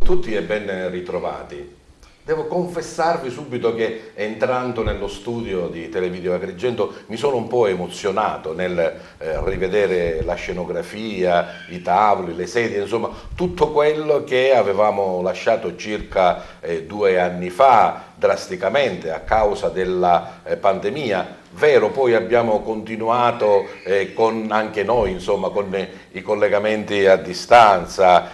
tutti e ben ritrovati. Devo confessarvi subito che entrando nello studio di Televideo Agrigento mi sono un po' emozionato nel rivedere la scenografia, i tavoli, le sedie, insomma tutto quello che avevamo lasciato circa 2 anni fa drasticamente a causa della pandemia. Vero, poi abbiamo continuato con anche noi, insomma, con i collegamenti a distanza,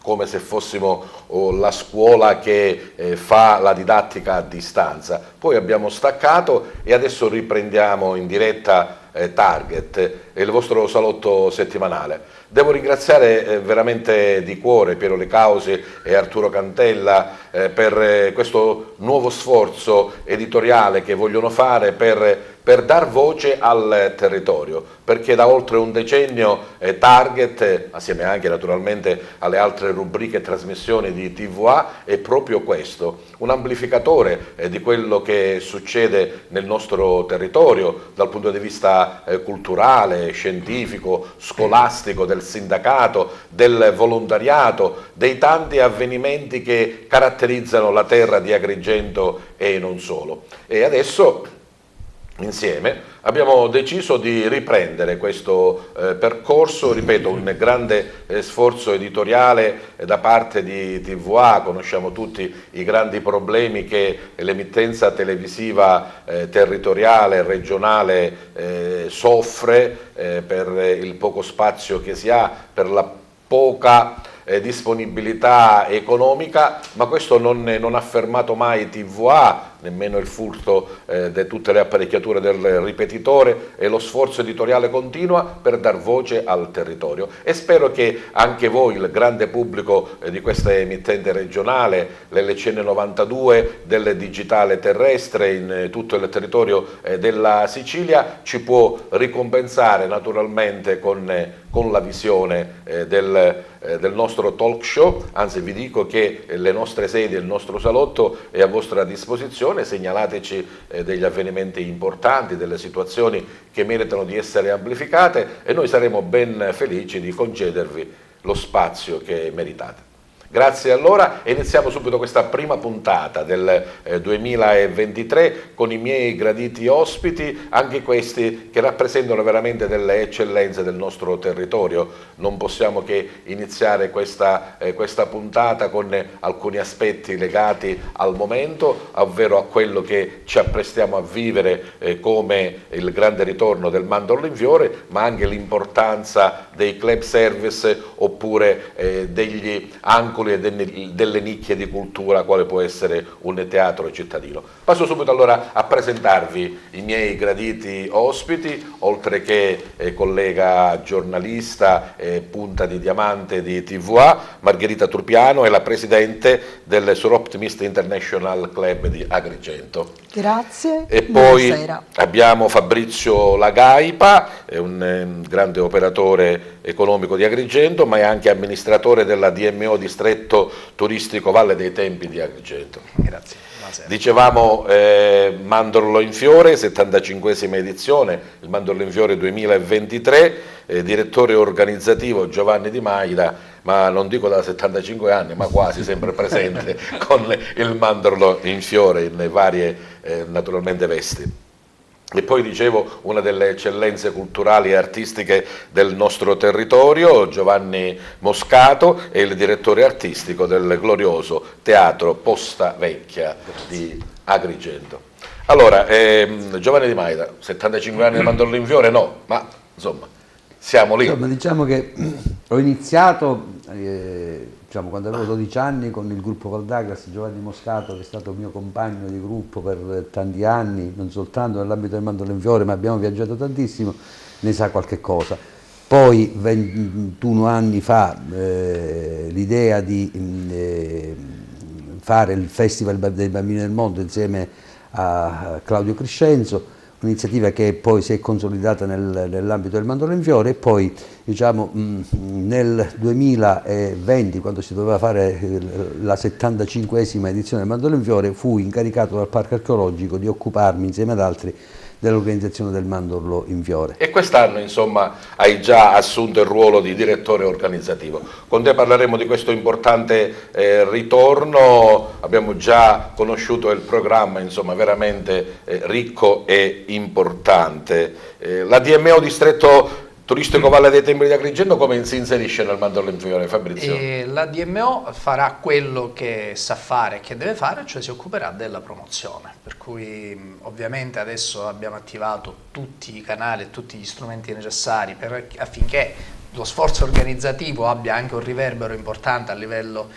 come se fossimo la scuola che fa la didattica a distanza. Poi abbiamo staccato e adesso riprendiamo in diretta Target, il vostro salotto settimanale. Devo ringraziare veramente di cuore Piero Le Causi e Arturo Cantella per questo nuovo sforzo editoriale che vogliono fare per dar voce al territorio, perché da oltre un decennio Target, assieme anche naturalmente alle altre rubriche e trasmissioni di TVA, è proprio questo, un amplificatore di quello che succede nel nostro territorio dal punto di vista culturale, scientifico, scolastico, del sindacato, del volontariato, dei tanti avvenimenti che caratterizzano la terra di Agrigento e non solo. E adesso insieme abbiamo deciso di riprendere questo percorso, ripeto, un grande sforzo editoriale da parte di TVA. Conosciamo tutti i grandi problemi che l'emittenza televisiva territoriale, regionale soffre per il poco spazio che si ha, per la poca disponibilità economica, ma questo non ha fermato mai TVA, nemmeno il furto di tutte le apparecchiature del ripetitore, e lo sforzo editoriale continua per dar voce al territorio. E spero che anche voi, il grande pubblico di questa emittente regionale, l'LCN 92 del digitale terrestre in tutto il territorio della Sicilia, ci può ricompensare naturalmente con la visione del nostro talk show. Anzi, vi dico che le nostre sedie, il nostro salotto è a vostra disposizione. Segnalateci degli avvenimenti importanti, delle situazioni che meritano di essere amplificate e noi saremo ben felici di concedervi lo spazio che meritate. Grazie allora, e iniziamo subito questa prima puntata del 2023 con i miei graditi ospiti, anche questi che rappresentano veramente delle eccellenze del nostro territorio. Non possiamo che iniziare questa puntata con alcuni aspetti legati al momento, ovvero a quello che ci apprestiamo a vivere come il grande ritorno del mandorlo in fiore, ma anche l'importanza dei club service oppure degli ancoli e delle nicchie di cultura, quale può essere un teatro cittadino. Passo subito allora a presentarvi i miei graditi ospiti, oltre che collega giornalista e punta di diamante di TVA, Margherita Trupiano è la presidente del Sur Optimist International Club di Agrigento. Grazie. E poi abbiamo Fabrizio Lagaipa, è un grande operatore economico di Agrigento, ma è anche amministratore della DMO Distretto Turistico Valle dei Tempi di Agrigento. Grazie. Buonasera. Dicevamo Mandorlo in Fiore, 75esima edizione, il Mandorlo in Fiore 2023, direttore organizzativo Giovanni Di Maida, ma non dico da 75 anni, ma quasi sempre presente con il Mandorlo in Fiore in varie naturalmente vesti. E poi dicevo una delle eccellenze culturali e artistiche del nostro territorio, Giovanni Moscato, è il direttore artistico del glorioso Teatro Posta Vecchia di Agrigento. Allora, Giovanni Di Maida, 75 anni di Mandorlo in Fiore? No, ma insomma, siamo lì. Insomma, diciamo che ho iniziato quando avevo 12 anni con il gruppo Val Douglas, Giovanni Moscato, che è stato mio compagno di gruppo per tanti anni, non soltanto nell'ambito del Mandorlo in Fiore, ma abbiamo viaggiato tantissimo, ne sa qualche cosa. Poi 21 anni fa l'idea di fare il Festival dei Bambini del Mondo insieme a Claudio Crescenzo, un'iniziativa che poi si è consolidata nell'ambito del Mandorlo in Fiore, e poi diciamo nel 2020, quando si doveva fare la 75esima edizione del Mandorlo in Fiore, fui incaricato dal Parco Archeologico di occuparmi insieme ad altri dell'organizzazione del Mandorlo in Fiore. E quest'anno insomma hai già assunto il ruolo di direttore organizzativo. Con te parleremo di questo importante ritorno, abbiamo già conosciuto il programma, insomma veramente ricco e importante. La DMO Distretto Turistico Valle dei Templi di Agrigento come si inserisce nel Mandorlo in Fiore, Fabrizio? La DMO farà quello che sa fare e che deve fare, cioè si occuperà della promozione, per cui ovviamente adesso abbiamo attivato tutti i canali e tutti gli strumenti necessari affinché lo sforzo organizzativo abbia anche un riverbero importante a livello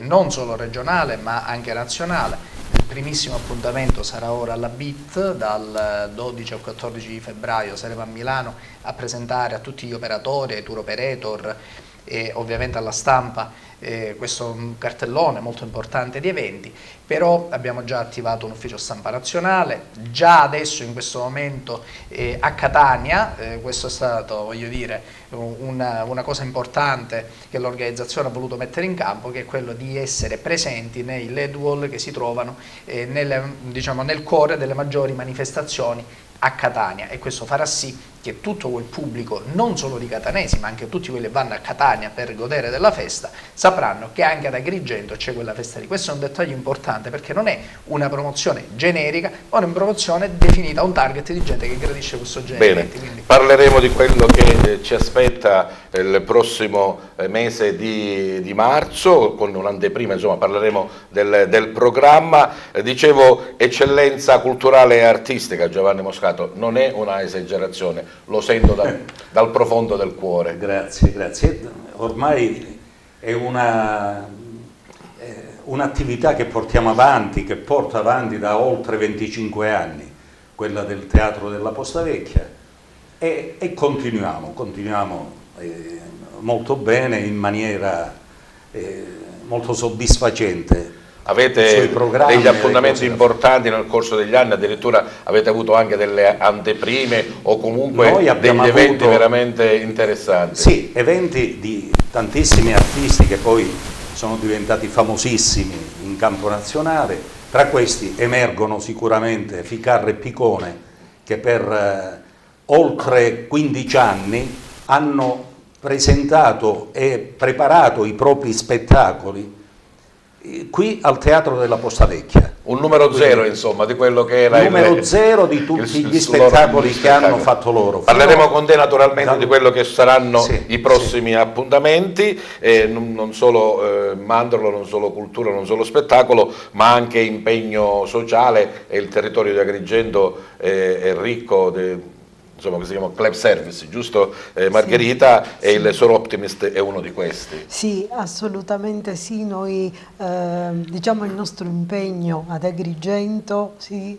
non solo regionale ma anche nazionale. Il primissimo appuntamento sarà ora alla BIT, dal 12 al 14 febbraio saremo a Milano a presentare a tutti gli operatori, ai tour operator e ovviamente alla stampa questo cartellone molto importante di eventi, però abbiamo già attivato un ufficio stampa nazionale, già adesso in questo momento a Catania, questo è stato, voglio dire, una cosa importante che l'organizzazione ha voluto mettere in campo, che è quello di essere presenti nei LED wall che si trovano nel cuore delle maggiori manifestazioni a Catania, e questo farà sì che tutto quel pubblico, non solo di catanesi ma anche tutti quelli che vanno a Catania per godere della festa, sapranno che anche ad Agrigento c'è quella festa lì. Questo è un dettaglio importante perché non è una promozione generica, ma una promozione definita a un target di gente che gradisce questo genere. Bene, parleremo di quello che ci aspetta il prossimo mese di marzo, con un'anteprima, insomma parleremo del programma. Dicevo, eccellenza culturale e artistica, Giovanni Moscato, non è una esagerazione, lo sento dal profondo del cuore. Grazie, grazie. Ormai è un'attività che portiamo avanti, che porto avanti da oltre 25 anni, quella del Teatro della Posta Vecchia, e continuiamo molto bene, in maniera molto soddisfacente. Avete degli appuntamenti importanti nel corso degli anni, addirittura avete avuto anche delle anteprime o comunque degli eventi veramente interessanti? Sì, eventi di tantissimi artisti che poi sono diventati famosissimi in campo nazionale. Tra questi emergono sicuramente Ficarra e Picone, che per oltre 15 anni hanno presentato e preparato i propri spettacoli qui al Teatro della Posta Vecchia. Un numero zero, insomma, di quello che era il numero zero di tutti gli spettacoli che hanno fatto loro. Parleremo con te naturalmente di quello che saranno i prossimi appuntamenti, non solo Mandorlo, non solo cultura, non solo spettacolo, ma anche impegno sociale, e il territorio di Agrigento è ricco insomma, che si chiama Club Service, giusto Margherita? Sì, e il Soro Optimist è uno di questi. Sì, assolutamente sì. Noi diciamo il nostro impegno ad Agrigento si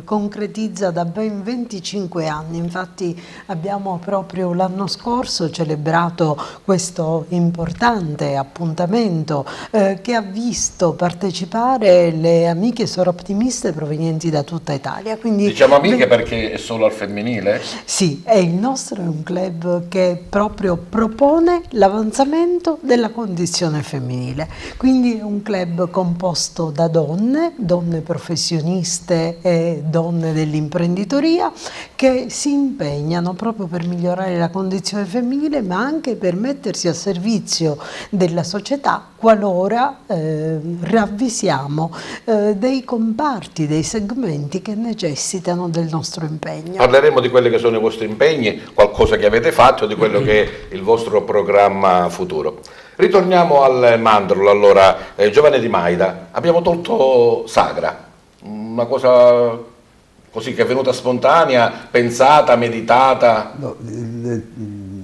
concretizza da ben 25 anni, infatti abbiamo proprio l'anno scorso celebrato questo importante appuntamento che ha visto partecipare le amiche Soro Optimiste provenienti da tutta Italia. Quindi, diciamo amiche perché è solo al femminile? Sì, il nostro è un club che proprio propone l'avanzamento della condizione femminile, quindi è un club composto da donne professioniste e donne dell'imprenditoria che si impegnano proprio per migliorare la condizione femminile, ma anche per mettersi a servizio della società qualora ravvisiamo dei comparti, dei segmenti che necessitano del nostro impegno. Parleremo di quelli che sono i vostri impegni, qualcosa che avete fatto, di quello che è il vostro programma futuro. Ritorniamo al Mandorlo, allora, Giovanni Di Maida, abbiamo tolto Sagra, una cosa così che è venuta spontanea, pensata, meditata? No,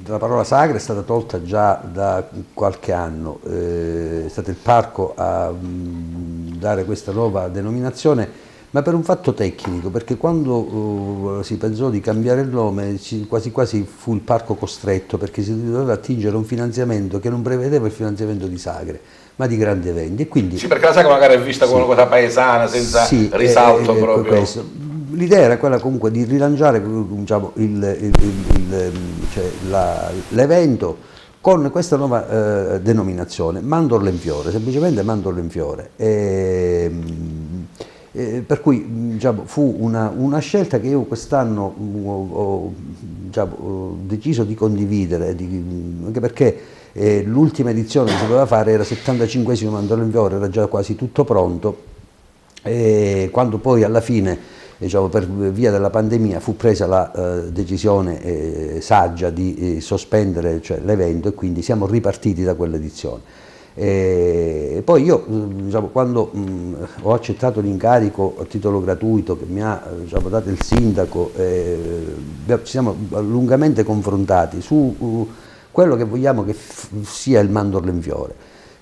la parola Sagra è stata tolta già da qualche anno, è stato il parco a dare questa nuova denominazione, ma per un fatto tecnico, perché quando si pensò di cambiare il nome quasi quasi fu il parco costretto, perché si doveva attingere a un finanziamento che non prevedeva il finanziamento di sagre, ma di grandi eventi. E quindi, sì, perché la sagra magari è vista come una cosa paesana, senza risalto proprio. L'idea era quella comunque di rilanciare, diciamo, l'evento con questa nuova denominazione, Mandorlo in Fiore, semplicemente Mandorlo in Fiore. Per cui diciamo, fu una scelta che io quest'anno ho deciso di condividere, anche perché l'ultima edizione che si doveva fare era 75esimo Mandorlo in Fiore, era già quasi tutto pronto, e quando poi alla fine, diciamo, per via della pandemia fu presa la decisione saggia di sospendere, cioè, l'evento, e quindi siamo ripartiti da quell'edizione. E poi io, diciamo, quando ho accettato l'incarico a titolo gratuito che mi ha, diciamo, dato il sindaco, ci siamo lungamente confrontati su quello che vogliamo che sia il Mandorlo in Fiore,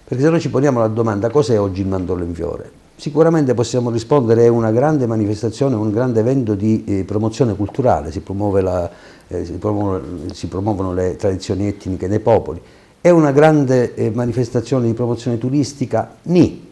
perché se noi ci poniamo la domanda cos'è oggi il Mandorlo in Fiore, sicuramente possiamo rispondere è una grande manifestazione, un grande evento di promozione culturale, si promuovono le tradizioni etniche dei popoli. È una grande manifestazione di promozione turistica? Nì,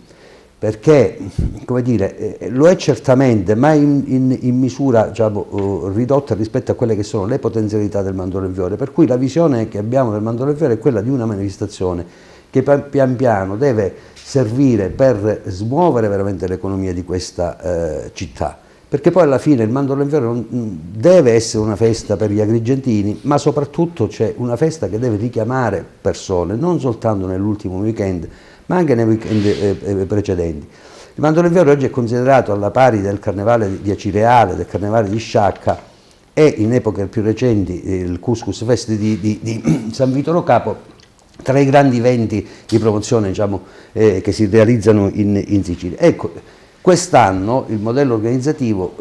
perché, come dire, lo è certamente, ma in misura, diciamo, ridotta rispetto a quelle che sono le potenzialità del Mandorlo in Fiore, per cui la visione che abbiamo del Mandorlo in Fiore è quella di una manifestazione che pian piano deve servire per smuovere veramente l'economia di questa città. Perché poi alla fine il Mandorlo in Fiore non deve essere una festa per gli agrigentini, ma soprattutto c'è una festa che deve richiamare persone, non soltanto nell'ultimo weekend, ma anche nei weekend precedenti. Il Mandorlo in Fiore oggi è considerato alla pari del Carnevale di Acireale, del Carnevale di Sciacca e in epoche più recenti il Couscous Fest di San Vito Lo Capo, tra i grandi eventi di promozione, diciamo, che si realizzano in Sicilia. Ecco, quest'anno il modello organizzativo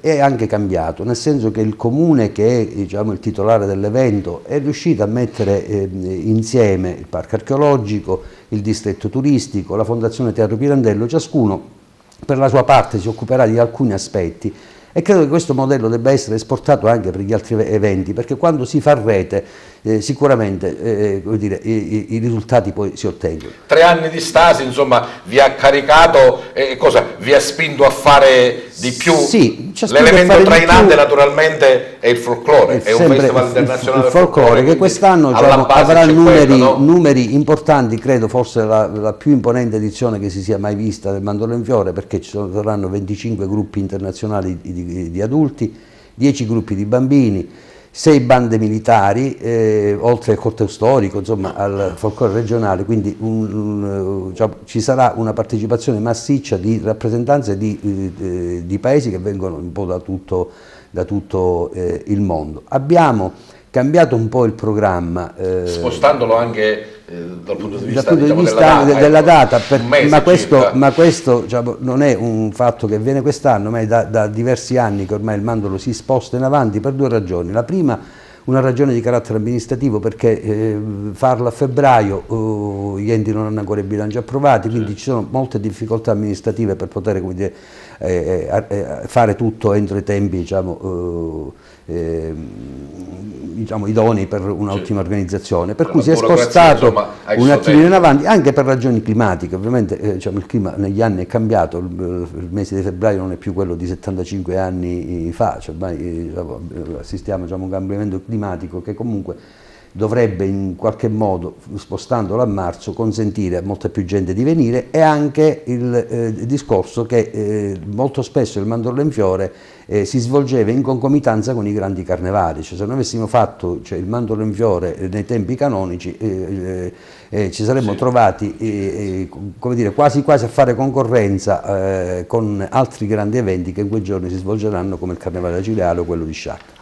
è anche cambiato, nel senso che il comune, che è, diciamo, il titolare dell'evento, è riuscito a mettere insieme il parco archeologico, il distretto turistico, la Fondazione Teatro Pirandello, ciascuno per la sua parte si occuperà di alcuni aspetti. E credo che questo modello debba essere esportato anche per gli altri eventi, perché quando si fa rete sicuramente come dire, i risultati poi si ottengono. 3 anni di stasi, insomma, vi ha caricato, vi ha spinto a fare di più? Sì, l'elemento trainante naturalmente è il folklore, è un festival internazionale il folklore che quest'anno, diciamo, avrà numeri importanti, credo forse la più imponente edizione che si sia mai vista del Mandorlo in Fiore, perché saranno 25 gruppi internazionali di adulti, 10 gruppi di bambini, 6 bande militari, oltre al corteo storico, insomma, al folklore regionale, quindi diciamo, ci sarà una partecipazione massiccia di rappresentanze di paesi che vengono un po' da tutto il mondo. Abbiamo cambiato un po' il programma, spostandolo anche dal punto di vista, della data, ma questo diciamo, non è un fatto che avviene quest'anno, ma è da diversi anni che ormai il Mandorlo si sposta in avanti per 2 ragioni. La prima, una ragione di carattere amministrativo, perché farlo a febbraio gli enti non hanno ancora i bilanci approvati, quindi ci sono molte difficoltà amministrative per poter, come dire, fare tutto entro i tempi, diciamo, idonei per un'ottima organizzazione, per cui si è spostato un attimino in avanti, anche per ragioni climatiche. Ovviamente diciamo, il clima negli anni è cambiato, il mese di febbraio non è più quello di 75 anni fa, cioè, assistiamo, diciamo, a un cambiamento climatico che comunque dovrebbe in qualche modo, spostandolo a marzo, consentire a molta più gente di venire, e anche il discorso che molto spesso il Mandorlo in Fiore si svolgeva in concomitanza con i grandi carnevali, cioè se noi avessimo fatto, cioè, il Mandorlo in Fiore nei tempi canonici ci saremmo trovati come dire, quasi a fare concorrenza con altri grandi eventi che in quei giorni si svolgeranno, come il Carnevale Acireale o quello di Sciacca.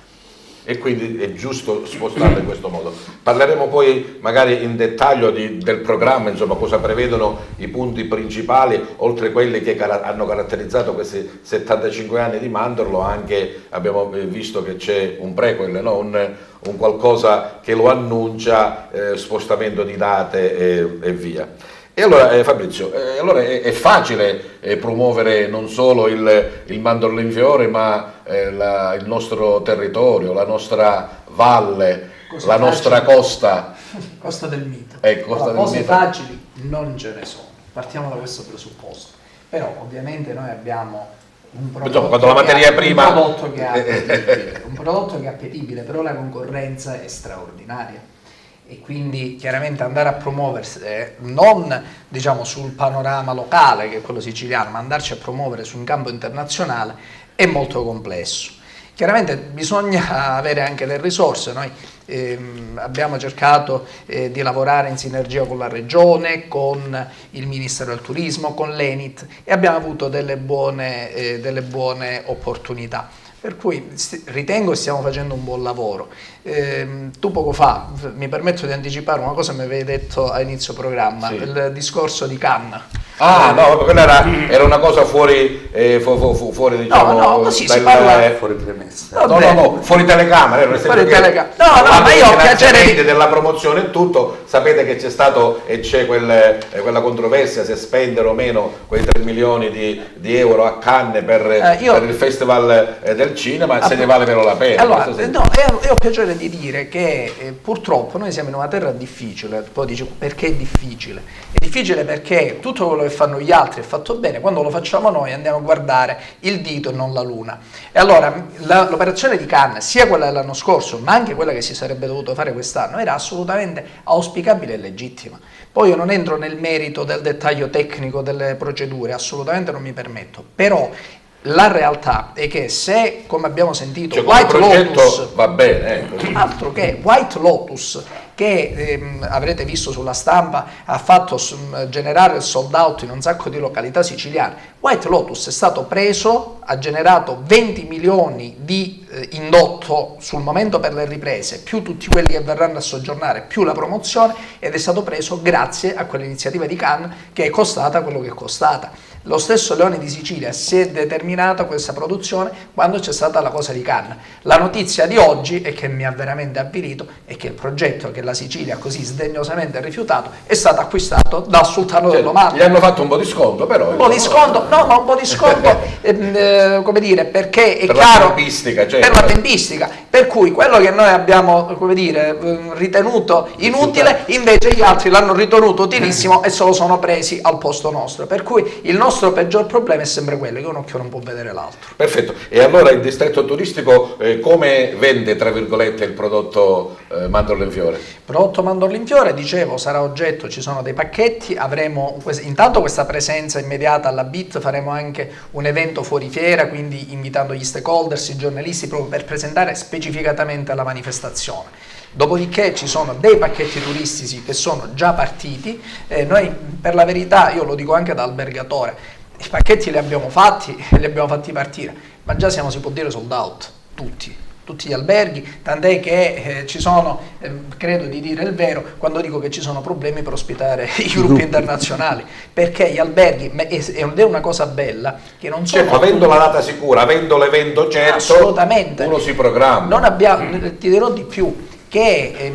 E quindi è giusto spostarlo in questo modo. Parleremo poi magari in dettaglio del programma, insomma, cosa prevedono i punti principali, oltre quelli che hanno caratterizzato questi 75 anni di Mandorlo. Anche abbiamo visto che c'è un prequel, no? un qualcosa che lo annuncia, spostamento di date e via. E allora Fabrizio, allora è facile promuovere non solo il Mandorlo in Fiore, ma il nostro territorio, la nostra valle, la nostra costa. Costa del Mito. Cose facili non ce ne sono, partiamo da questo presupposto. Però ovviamente noi abbiamo un prodotto, quando la materia prima, un prodotto che è appetibile, però la concorrenza è straordinaria. e quindi chiaramente andare a promuoversi non diciamo sul panorama locale, che è quello siciliano, ma andarci a promuovere su un campo internazionale è molto complesso. Chiaramente bisogna avere anche le risorse. Noi abbiamo cercato di lavorare in sinergia con la Regione, con il Ministero del Turismo, con l'Enit, e abbiamo avuto delle buone opportunità. Per cui ritengo stiamo facendo un buon lavoro. Tu poco fa, mi permetto di anticipare una cosa che mi avevi detto a inizio programma, sì, il discorso di Cannes. Ah no, quella era una cosa fuori diciamo, no, così si parla fuori premessa. No, fuori telecamera. No, ma io ho piacere della promozione e tutto, sapete che c'è stato e c'è quella controversia se spendere o meno quei 3 milioni di euro a Cannes per il Festival del Cinema, se ne vale però la pena. Allora, io ho piacere di dire che purtroppo noi siamo in una terra difficile. Poi dici perché è difficile? È difficile perché tutto quello che fanno gli altri è fatto bene, quando lo facciamo noi andiamo a guardare il dito e non la luna. E allora l'operazione di Cannes, sia quella dell'anno scorso ma anche quella che si sarebbe dovuto fare quest'anno, era assolutamente auspicabile e legittima. Poi io non entro nel merito del dettaglio tecnico delle procedure, assolutamente non mi permetto, però la realtà è che se, come abbiamo sentito, White Lotus va bene, altro che White Lotus, che avrete visto sulla stampa, ha fatto generare il sold out in un sacco di località siciliane. White Lotus è stato preso, ha generato 20 milioni di indotto sul momento per le riprese, più tutti quelli che verranno a soggiornare, più la promozione, ed è stato preso grazie a quell'iniziativa di Cannes che è costata quello che è costata. Lo stesso Leone di Sicilia si è determinata questa produzione quando c'è stata la cosa di Cannes. La notizia di oggi, e che mi ha veramente avvilito, è che il progetto che la Sicilia ha così sdegnosamente rifiutato è stato acquistato dal sultano dell'Oman. Gli hanno fatto un po' di sconto, però. Un po' di sconto, ma un po' di sconto, come dire, perché è per chiaro. La tempistica, cioè. Per la tempistica. Per cui quello che noi abbiamo, come dire, ritenuto inutile, invece gli altri l'hanno ritenuto utilissimo e se lo sono presi al posto nostro. Per cui il nostro peggior problema è sempre quello, che un occhio non può vedere l'altro. Perfetto. E allora il distretto turistico come vende, tra virgolette, il prodotto mandorlo in fiore? Il prodotto mandorlo in fiore, dicevo, sarà oggetto, ci sono dei pacchetti, avremo intanto questa presenza immediata alla BIT, faremo anche un evento fuori fiera, quindi invitando gli stakeholders, i giornalisti, proprio per presentare specificatamente la manifestazione. Dopodiché ci sono dei pacchetti turistici che sono già partiti, noi per la verità, io lo dico anche da albergatore, i pacchetti li abbiamo fatti partire, ma già siamo, si può dire, sold out, tutti gli alberghi, tant'è che ci sono, credo di dire il vero, quando dico che ci sono problemi per ospitare i gruppi internazionali, perché gli alberghi, ed è una cosa bella, che non sono... Certo, avendo la data sicura, avendo l'evento certo, assolutamente, uno si programma. Non abbiamo, ti dirò di più, che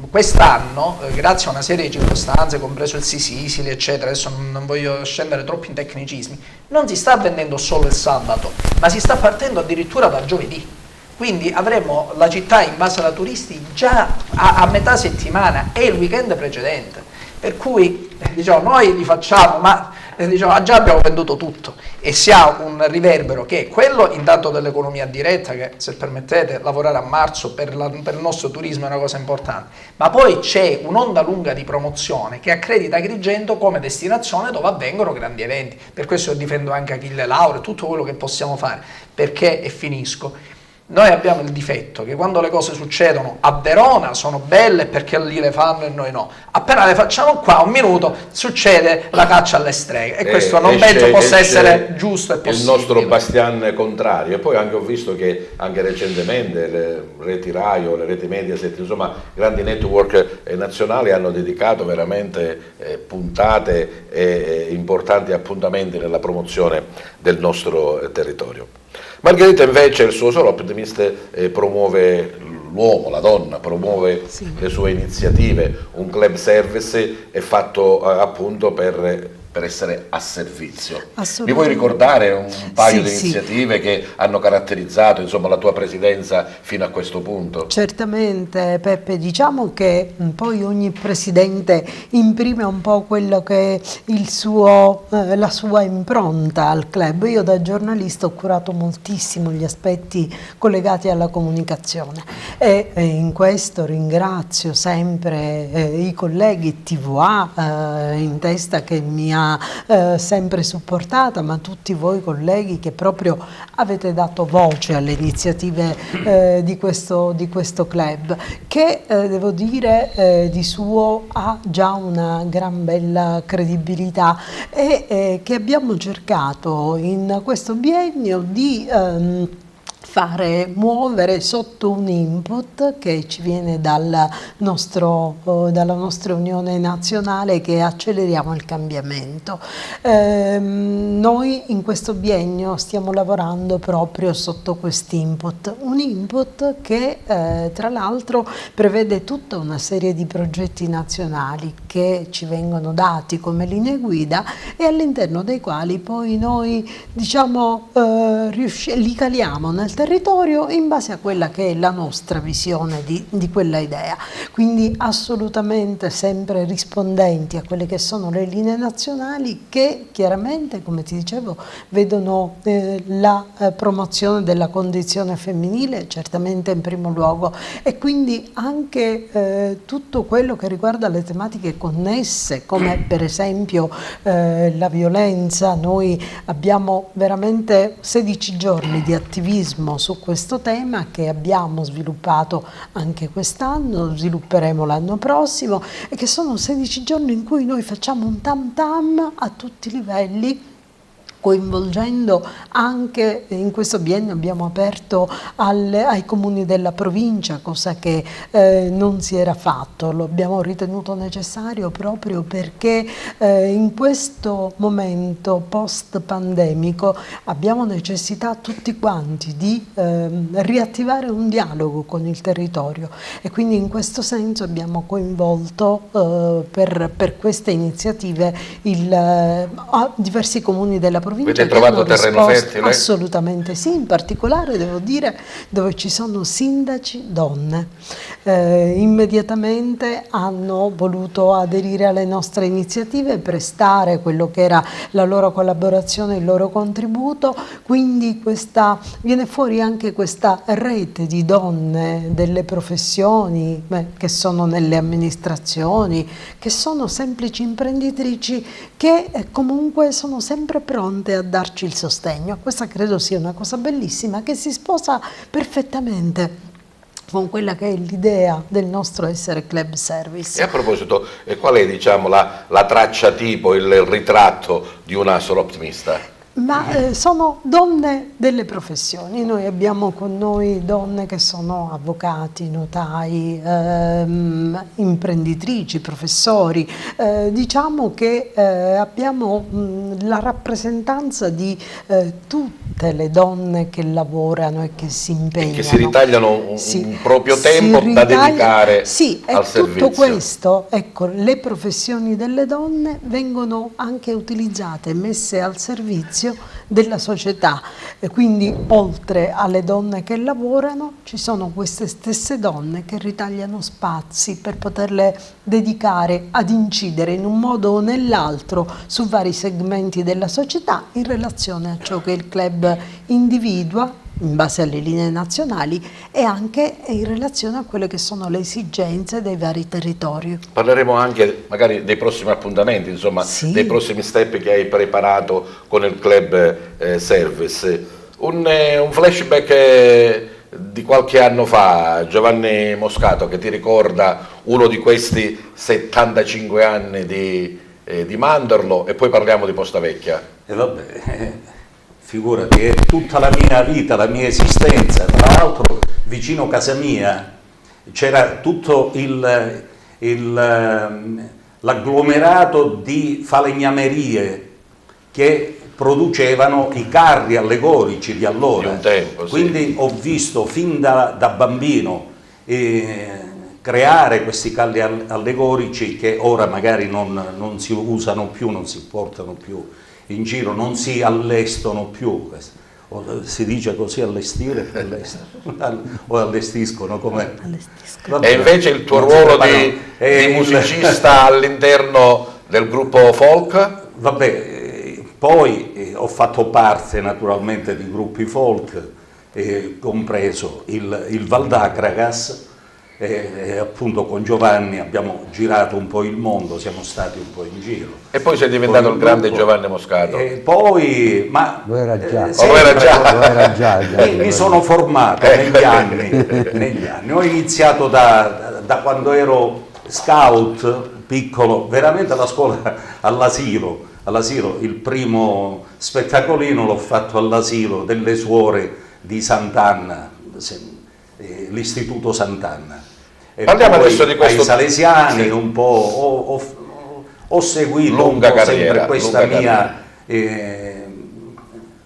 quest'anno, grazie a una serie di circostanze, compreso il Sisili, eccetera, adesso non voglio scendere troppo in tecnicismi, non si sta vendendo solo il sabato, ma si sta partendo addirittura da giovedì. Quindi avremo la città invasa da turisti già a metà settimana e il weekend precedente. Per cui diciamo, noi li facciamo, ma diciamo, già abbiamo venduto tutto e si ha un riverbero che è quello intanto dell'economia diretta, che se permettete lavorare a marzo per il nostro turismo è una cosa importante, ma poi c'è un'onda lunga di promozione che accredita Agrigento come destinazione dove avvengono grandi eventi. Per questo io difendo anche Achille Lauro e tutto quello che possiamo fare, perché, e finisco, noi abbiamo il difetto che quando le cose succedono a Verona sono belle perché lì le fanno e noi no. Appena le facciamo qua, un minuto, succede la caccia alle streghe e questo non penso possa essere giusto e possibile. Il nostro bastian contrario. E poi anche ho visto che anche recentemente le reti Rai o le reti Mediaset, insomma grandi network nazionali hanno dedicato veramente puntate e importanti appuntamenti nella promozione del nostro territorio. Margherita invece il suo Solo Optimist promuove l'uomo, la donna, promuove le sue iniziative, un club service è fatto appunto per per essere a servizio. Mi Assolutamente. puoi ricordare un paio di Sì, iniziative che hanno caratterizzato, insomma, la tua presidenza fino a questo punto? Certamente, Peppe, diciamo che poi ogni presidente imprime un po' quello che è la sua impronta al club. Io da giornalista ho curato moltissimo gli aspetti collegati alla comunicazione e in questo ringrazio sempre i colleghi TVA in testa, che mi ha sempre supportata, ma tutti voi colleghi che proprio avete dato voce alle iniziative di questo club, che devo dire di suo ha già una gran bella credibilità e che abbiamo cercato in questo biennio di muovere sotto un input che ci viene dalla nostra Unione Nazionale, che acceleriamo il cambiamento. Noi in questo biennio stiamo lavorando proprio sotto quest'input, un input che tra l'altro prevede tutta una serie di progetti nazionali che ci vengono dati come linee guida e all'interno dei quali poi noi li caliamo nel territorio in base a quella che è la nostra visione di quella idea, quindi assolutamente sempre rispondenti a quelle che sono le linee nazionali, che chiaramente, come ti dicevo, vedono la promozione della condizione femminile certamente in primo luogo, e quindi anche tutto quello che riguarda le tematiche connesse, come per esempio la violenza. Noi abbiamo veramente 16 giorni di attivismo su questo tema che abbiamo sviluppato anche quest'anno, svilupperemo l'anno prossimo, e che sono 16 giorni in cui noi facciamo un tam tam a tutti i livelli, coinvolgendo anche, in questo biennio abbiamo aperto ai comuni della provincia, cosa che non si era fatto, lo abbiamo ritenuto necessario proprio perché in questo momento post pandemico abbiamo necessità tutti quanti di riattivare un dialogo con il territorio, e quindi in questo senso abbiamo coinvolto per queste iniziative diversi comuni della provincia. Avete trovato terreno fertile? Assolutamente sì, in particolare devo dire dove ci sono sindaci donne. Immediatamente hanno voluto aderire alle nostre iniziative, prestare quello che era la loro collaborazione, il loro contributo, quindi viene fuori anche questa rete di donne delle professioni che sono nelle amministrazioni, che sono semplici imprenditrici, che comunque sono sempre pronte a darci il sostegno. Questa credo sia una cosa bellissima, che si sposa perfettamente con quella che è l'idea del nostro essere club service. E a proposito, qual è, diciamo, la traccia tipo, il ritratto di una Solo Optimista? Ma sono donne delle professioni. Noi abbiamo con noi donne che sono avvocati, notai, imprenditrici, professori. Diciamo che abbiamo la rappresentanza di tutte le donne che lavorano e che si impegnano. E che si ritagliano un proprio tempo da dedicare al servizio. Tutto questo, ecco, le professioni delle donne vengono anche utilizzate e messe al servizio della società, e quindi oltre alle donne che lavorano ci sono queste stesse donne che ritagliano spazi per poterle dedicare ad incidere in un modo o nell'altro su vari segmenti della società in relazione a ciò che il club individua in base alle linee nazionali e anche in relazione a quelle che sono le esigenze dei vari territori. Parleremo anche magari dei prossimi appuntamenti, insomma, sì, dei prossimi step che hai preparato con il club service. Un flashback di qualche anno fa, Giovanni Moscato, che ti ricorda uno di questi 75 anni di Mandorlo, e poi parliamo di Postavecchia. E vabbè, figurati, è tutta la mia vita, la mia esistenza. Tra l'altro vicino a casa mia c'era tutto l'agglomerato di falegnamerie che producevano i carri allegorici di allora. Di un tempo, sì. Quindi ho visto fin da bambino creare questi carri allegorici che ora magari non si usano più, non si portano più in giro, non si allestano più. Si dice così, allestire o allestiscono come? E invece il tuo ruolo di musicista all'interno del gruppo folk? Vabbè, poi ho fatto parte naturalmente di gruppi folk, compreso il Valdacragas, e appunto con Giovanni abbiamo girato un po' il mondo, siamo stati un po' in giro. E poi sei diventato il grande Giovanni Moscato. E poi, ma lo era già. Lo era già. Mi sono formato negli anni. Ho iniziato da quando ero scout piccolo, veramente alla scuola, all'asilo. Il primo spettacolino l'ho fatto all'asilo delle suore di Sant'Anna, l'istituto Sant'Anna. E parliamo adesso di questo. Ai Salesiani, sì. Un po' ho seguito lunga carriera, sempre questa mia,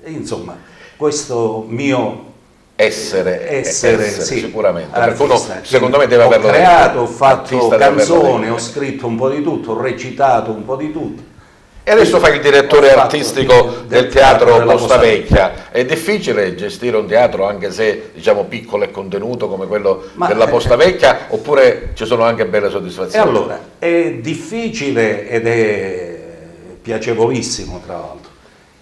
insomma, questo mio essere sì, sicuramente. Artista, uno, secondo me deve averlo. Ho creato, ho fatto canzoni, ho scritto un po' di tutto, ho recitato un po' di tutto. E adesso fai il direttore artistico del teatro Posta Vecchia. È difficile gestire un teatro anche se diciamo piccolo e contenuto come quello della Posta Vecchia, oppure ci sono anche belle soddisfazioni? E allora, è difficile ed è piacevolissimo tra l'altro.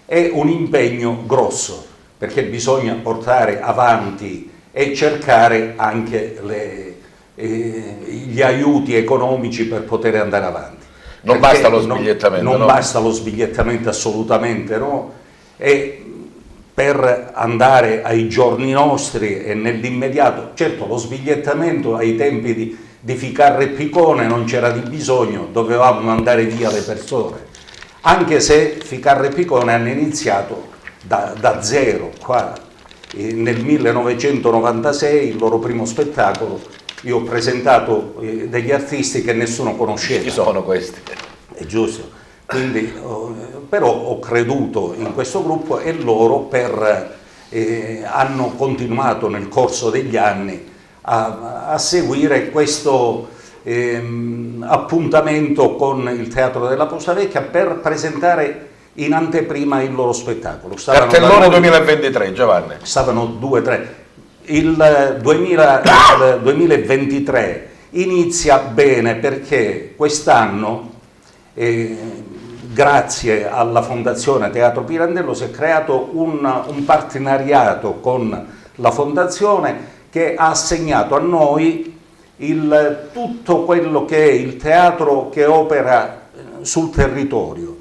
È un impegno grosso perché bisogna portare avanti e cercare anche gli aiuti economici per poter andare avanti. Non basta lo sbigliettamento. Non basta lo sbigliettamento assolutamente, no? E per andare ai giorni nostri e nell'immediato, certo lo sbigliettamento ai tempi di Ficarra e Picone non c'era di bisogno, dovevamo mandare via le persone, anche se Ficarra e Picone hanno iniziato da zero, qua nel 1996 il loro primo spettacolo. Io ho presentato degli artisti che nessuno conosceva. Chi sono questi? È giusto. Quindi, però ho creduto in questo gruppo e loro hanno continuato nel corso degli anni a seguire questo appuntamento con il Teatro della Posta Vecchia per presentare in anteprima il loro spettacolo. Cartellone 2023, Giovanni. Stavano 2 o 3. Il 2023 inizia bene perché quest'anno, grazie alla Fondazione Teatro Pirandello, si è creato un partenariato con la Fondazione che ha assegnato a noi tutto quello che è il teatro che opera sul territorio,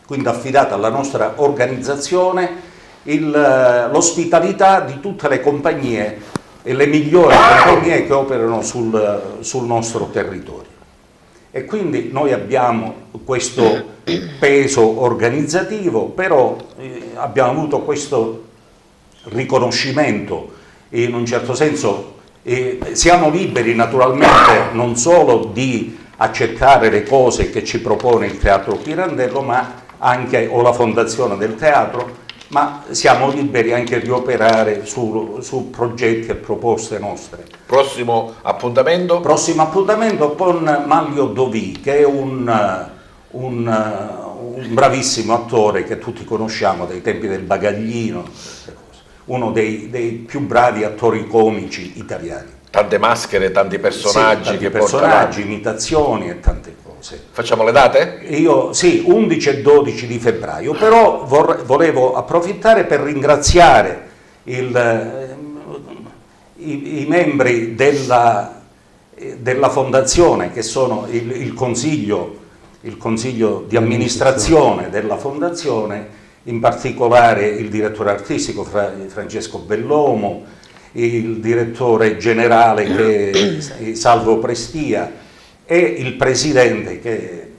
quindi affidato alla nostra organizzazione l'ospitalità di tutte le compagnie e le migliori compagnie che operano sul nostro territorio. E quindi noi abbiamo questo peso organizzativo, però abbiamo avuto questo riconoscimento in un certo senso. Siamo liberi naturalmente non solo di accettare le cose che ci propone il Teatro Pirandello, ma anche o la Fondazione del Teatro, ma siamo liberi anche di operare su progetti e proposte nostre. Prossimo appuntamento? Prossimo appuntamento con Manlio Dovì, che è un bravissimo attore che tutti conosciamo dai tempi del Bagaglino, uno dei più bravi attori comici italiani. Tante maschere, tanti personaggi, sì, tanti personaggi, imitazioni e tante cose. Facciamo le date? Sì, 11 e 12 di febbraio, però volevo approfittare per ringraziare i membri della Fondazione, che sono il consiglio di amministrazione della Fondazione, in particolare il direttore artistico Francesco Bellomo, il direttore generale che è Salvo Prestia e il presidente che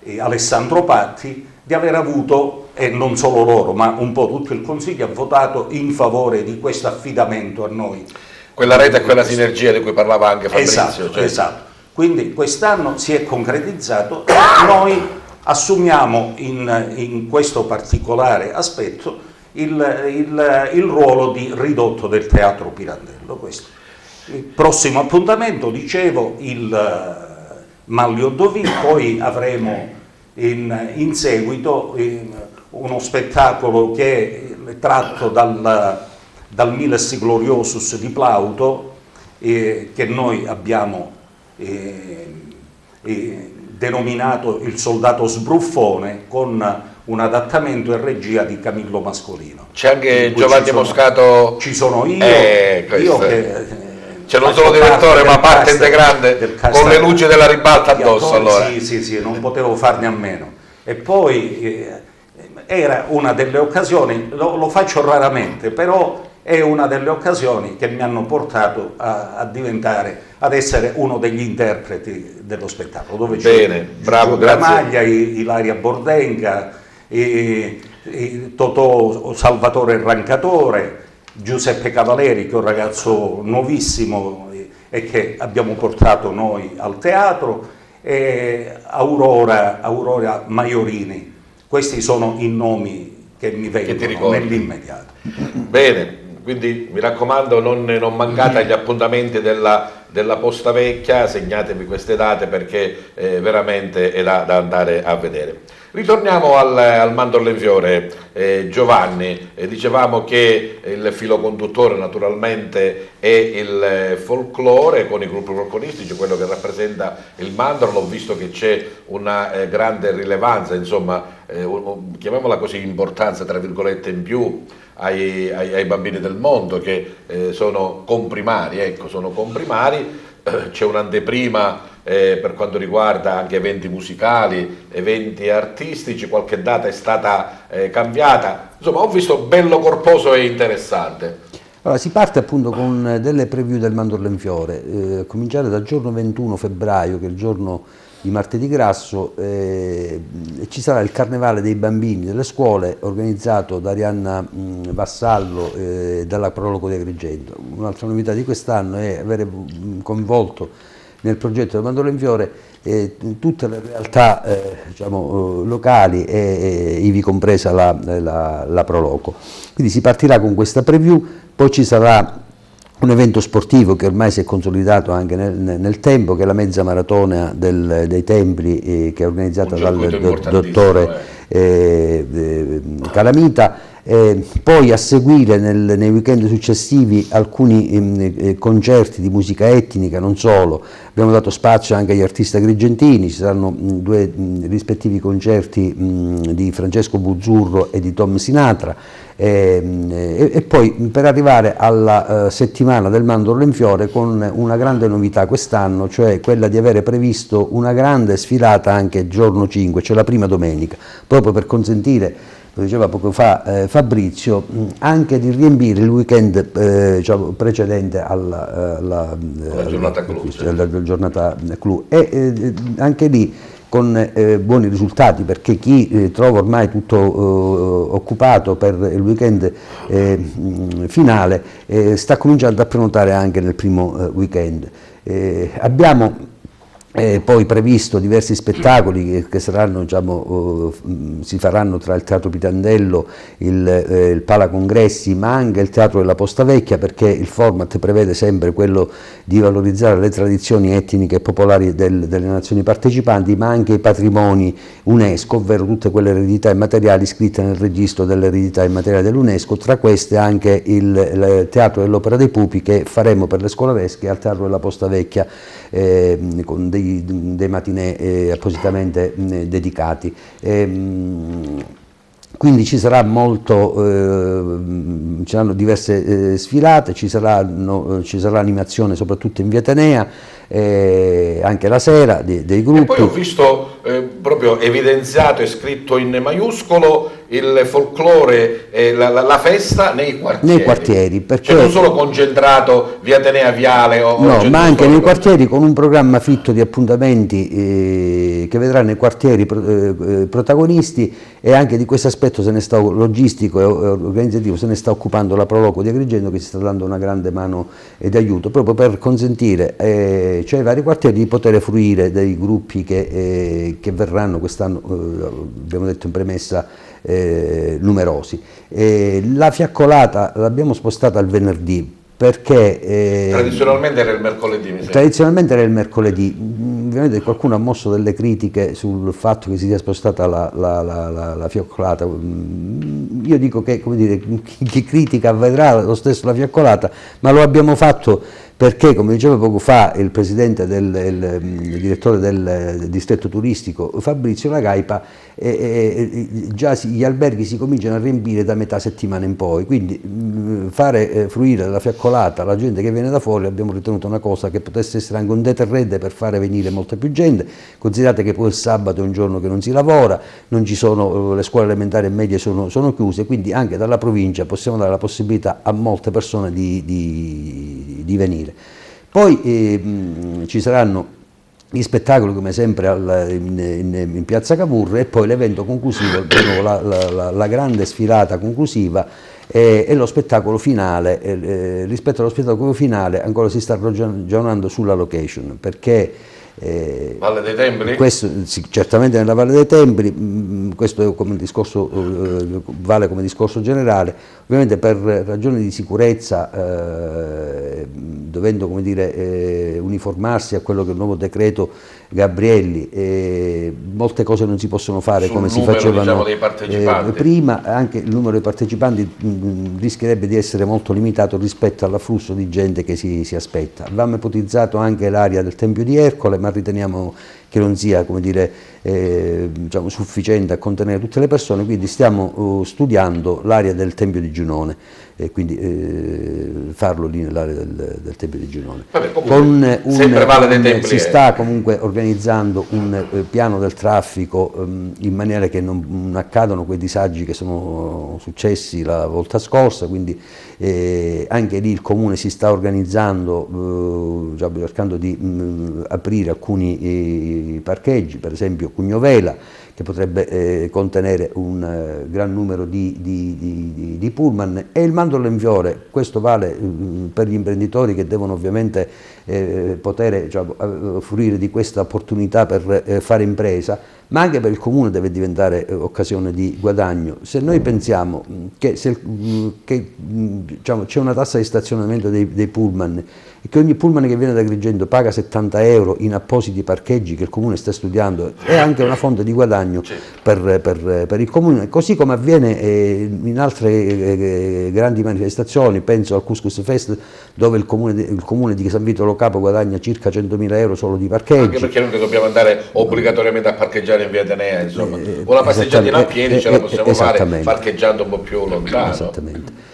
è Alessandro Patti, di aver avuto, e non solo loro, ma un po' tutto il Consiglio ha votato in favore di questo affidamento a noi. Quella rete e quella sinergia di cui parlava anche Fabrizio. Esatto. Quindi quest'anno si è concretizzato e noi assumiamo in questo particolare aspetto il ruolo di ridotto del Teatro Pirandello. Questo. Il prossimo appuntamento, dicevo, il Manlio Dovì, poi avremo in seguito uno spettacolo che è tratto dal Miles Gloriosus di Plauto, che noi abbiamo denominato Il soldato sbruffone, con un adattamento in regia di Camillo Mascolino. C'è anche Giovanni Moscato. Ci sono io che c'è non solo direttore ma parte integrante, con le luci della ribalta addosso. Allora. Sì, non potevo farne a meno. E poi era una delle occasioni, lo faccio raramente, però è una delle occasioni che mi hanno portato ad essere uno degli interpreti dello spettacolo, dove c'è bravo, Gramaglia, Ilaria Bordenga, Totò Salvatore Rancatore, Giuseppe Cavaleri, che è un ragazzo nuovissimo e che abbiamo portato noi al teatro, e Aurora Maiorini. Questi sono i nomi che mi vengono nell'immediato. Bene, quindi mi raccomando, non mancate agli appuntamenti della Posta Vecchia, segnatevi queste date perché veramente è da andare a vedere. Ritorniamo al Mandorlo in Fiore. Giovanni, dicevamo che il filo conduttore naturalmente è il folklore con i gruppi folcloristici, quello che rappresenta il Mandorlo. Ho visto che c'è una grande rilevanza, insomma, chiamiamola così, importanza tra virgolette in più ai bambini del mondo, che sono comprimari, ecco, sono comprimari. C'è un'anteprima per quanto riguarda anche eventi musicali, eventi artistici, qualche data è stata cambiata, insomma ho visto bello corposo e interessante. Allora, si parte appunto con delle preview del Mandorlo in Fiore, a cominciare dal giorno 21 febbraio, che è il giorno di Martedì Grasso, ci sarà il Carnevale dei bambini delle scuole, organizzato da Arianna Vassallo e dalla Proloco di Agrigento. Un'altra novità di quest'anno è avere coinvolto nel progetto del Mandorlo in Fiore tutte le realtà diciamo, locali, ivi compresa la Proloco. Quindi si partirà con questa preview, poi ci sarà un evento sportivo che ormai si è consolidato anche nel tempo, che è la mezza maratona dei Templi, che è organizzata dal dottore Calamita. Poi a seguire nei weekend successivi alcuni concerti di musica etnica, non solo. Abbiamo dato spazio anche agli artisti agrigentini, ci saranno due rispettivi concerti di Francesco Buzzurro e di Tom Sinatra, e poi per arrivare alla settimana del Mandorlo in Fiore con una grande novità quest'anno, cioè quella di avere previsto una grande sfilata anche il giorno 5, cioè la prima domenica, proprio per consentire, lo diceva poco fa Fabrizio, anche di riempire il weekend diciamo, precedente alla giornata clou, e anche lì con buoni risultati, perché chi trova ormai tutto occupato per il weekend finale sta cominciando a prenotare anche nel primo weekend. Abbiamo poi previsto diversi spettacoli che saranno, diciamo, si faranno tra il Teatro Pitandello, il Pala Congressi, ma anche il Teatro della Posta Vecchia, perché il format prevede sempre quello di valorizzare le tradizioni etniche e popolari delle nazioni partecipanti, ma anche i patrimoni UNESCO, ovvero tutte quelle eredità immateriali iscritte nel registro delle eredità immateriali dell'UNESCO, tra queste anche il Teatro dell'Opera dei Pupi, che faremo per le scolaresche al Teatro della Posta Vecchia, con dei matinè appositamente dedicati. Quindi ci sarà ci saranno diverse sfilate, ci sarà animazione soprattutto in via Atenea, anche la sera dei gruppi. E poi ho visto proprio evidenziato e scritto in maiuscolo il folklore, la festa nei quartieri, perché cioè non solo concentrato via Atenea Viale ma anche nei quartieri, con un programma fitto di appuntamenti che vedranno i quartieri protagonisti, e anche di questo aspetto logistico e organizzativo se ne sta occupando la Proloco di Agrigento, che ci sta dando una grande mano di aiuto, proprio per consentire cioè ai vari quartieri di poter fruire dei gruppi che verranno quest'anno, abbiamo detto in premessa, numerosi. La fiaccolata l'abbiamo spostata al venerdì, perché tradizionalmente era il mercoledì, mi sembra. Tradizionalmente era il mercoledì. Ovviamente qualcuno ha mosso delle critiche sul fatto che si sia spostata la fiaccolata. Io dico che, come dire, chi critica vedrà lo stesso la fiaccolata, ma lo abbiamo fatto perché, come diceva poco fa il presidente il direttore del distretto turistico Fabrizio Lagaipa, già gli alberghi si cominciano a riempire da metà settimana in poi, quindi fare fruire la fiaccolata alla gente che viene da fuori abbiamo ritenuto una cosa che potesse essere anche un deterrente per fare venire molta più gente. Considerate che poi il sabato è un giorno che non si lavora, non ci sono, le scuole elementari e medie sono chiuse, quindi anche dalla provincia possiamo dare la possibilità a molte persone di venire. Poi ci saranno gli spettacoli come sempre in Piazza Cavour e poi l'evento conclusivo, la grande sfilata conclusiva e lo spettacolo finale. Rispetto allo spettacolo finale ancora si sta ragionando sulla location, perché Valle dei Templi? Questo, sì, certamente nella Valle dei Templi, questo è come discorso, vale come discorso generale. Ovviamente per ragioni di sicurezza, dovendo, come dire, uniformarsi a quello che è il nuovo decreto Gabrielli, molte cose non si possono fare come si facevano, diciamo, dei partecipanti. Prima. Anche il numero dei partecipanti rischierebbe di essere molto limitato rispetto all'afflusso di gente che si aspetta. Abbiamo ipotizzato anche l'area del Tempio di Ercole, ma riteniamo che non sia, come dire, diciamo, sufficiente a contenere tutte le persone, quindi stiamo studiando l'area del Tempio di Giunone, e quindi farlo lì nell'area del Tempio di Giunone. Vabbè, si sta comunque organizzando un piano del traffico in maniera che non accadano quei disagi che sono successi la volta scorsa, quindi anche lì il Comune si sta organizzando, cercando di aprire alcuni parcheggi, per esempio Cugnovela, che potrebbe contenere un gran numero di pullman, e il Mandorlo in Fiore. Questo vale per gli imprenditori che devono ovviamente poter fruire di questa opportunità per fare impresa, ma anche per il Comune deve diventare occasione di guadagno. Se noi pensiamo che, diciamo, c'è una tassa di stazionamento dei pullman e che ogni pullman che viene da Agrigento paga 70 euro in appositi parcheggi che il Comune sta studiando, è anche una fonte di guadagno per il Comune, così come avviene in altre grandi manifestazioni. Penso al Couscous Fest, dove il comune di San Vito Lo Capo guadagna circa 100.000 euro solo di parcheggi. Anche perché non dobbiamo andare obbligatoriamente a parcheggiare in via Atenea, insomma, una passeggiatina a piedi ce la possiamo fare parcheggiando un po' più lontano. Esattamente.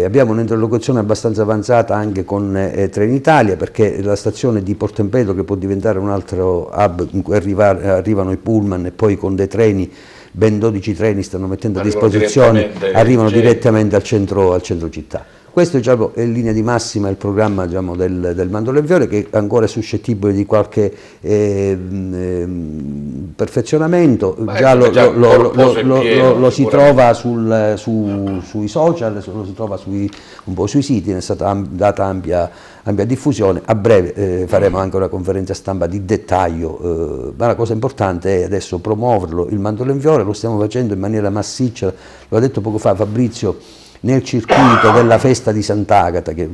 Abbiamo un'interlocuzione abbastanza avanzata anche con Trenitalia, perché la stazione di Porto Empedocle, che può diventare un altro hub in cui arrivano i pullman, e poi con dei treni, ben 12 treni stanno mettendo a disposizione, arrivano direttamente al centro città. Questo, diciamo, è in linea di massima il programma, diciamo, del Mandorlo in Fiore, che ancora è suscettibile di qualche perfezionamento. Già lo si trova sui social, lo si trova un po' sui siti, ne è stata data ampia diffusione. A breve faremo anche una conferenza stampa di dettaglio, ma la cosa importante è adesso promuoverlo, il Mandorlo in Fiore. Lo stiamo facendo in maniera massiccia, lo ha detto poco fa Fabrizio, nel circuito della festa di Sant'Agata, che è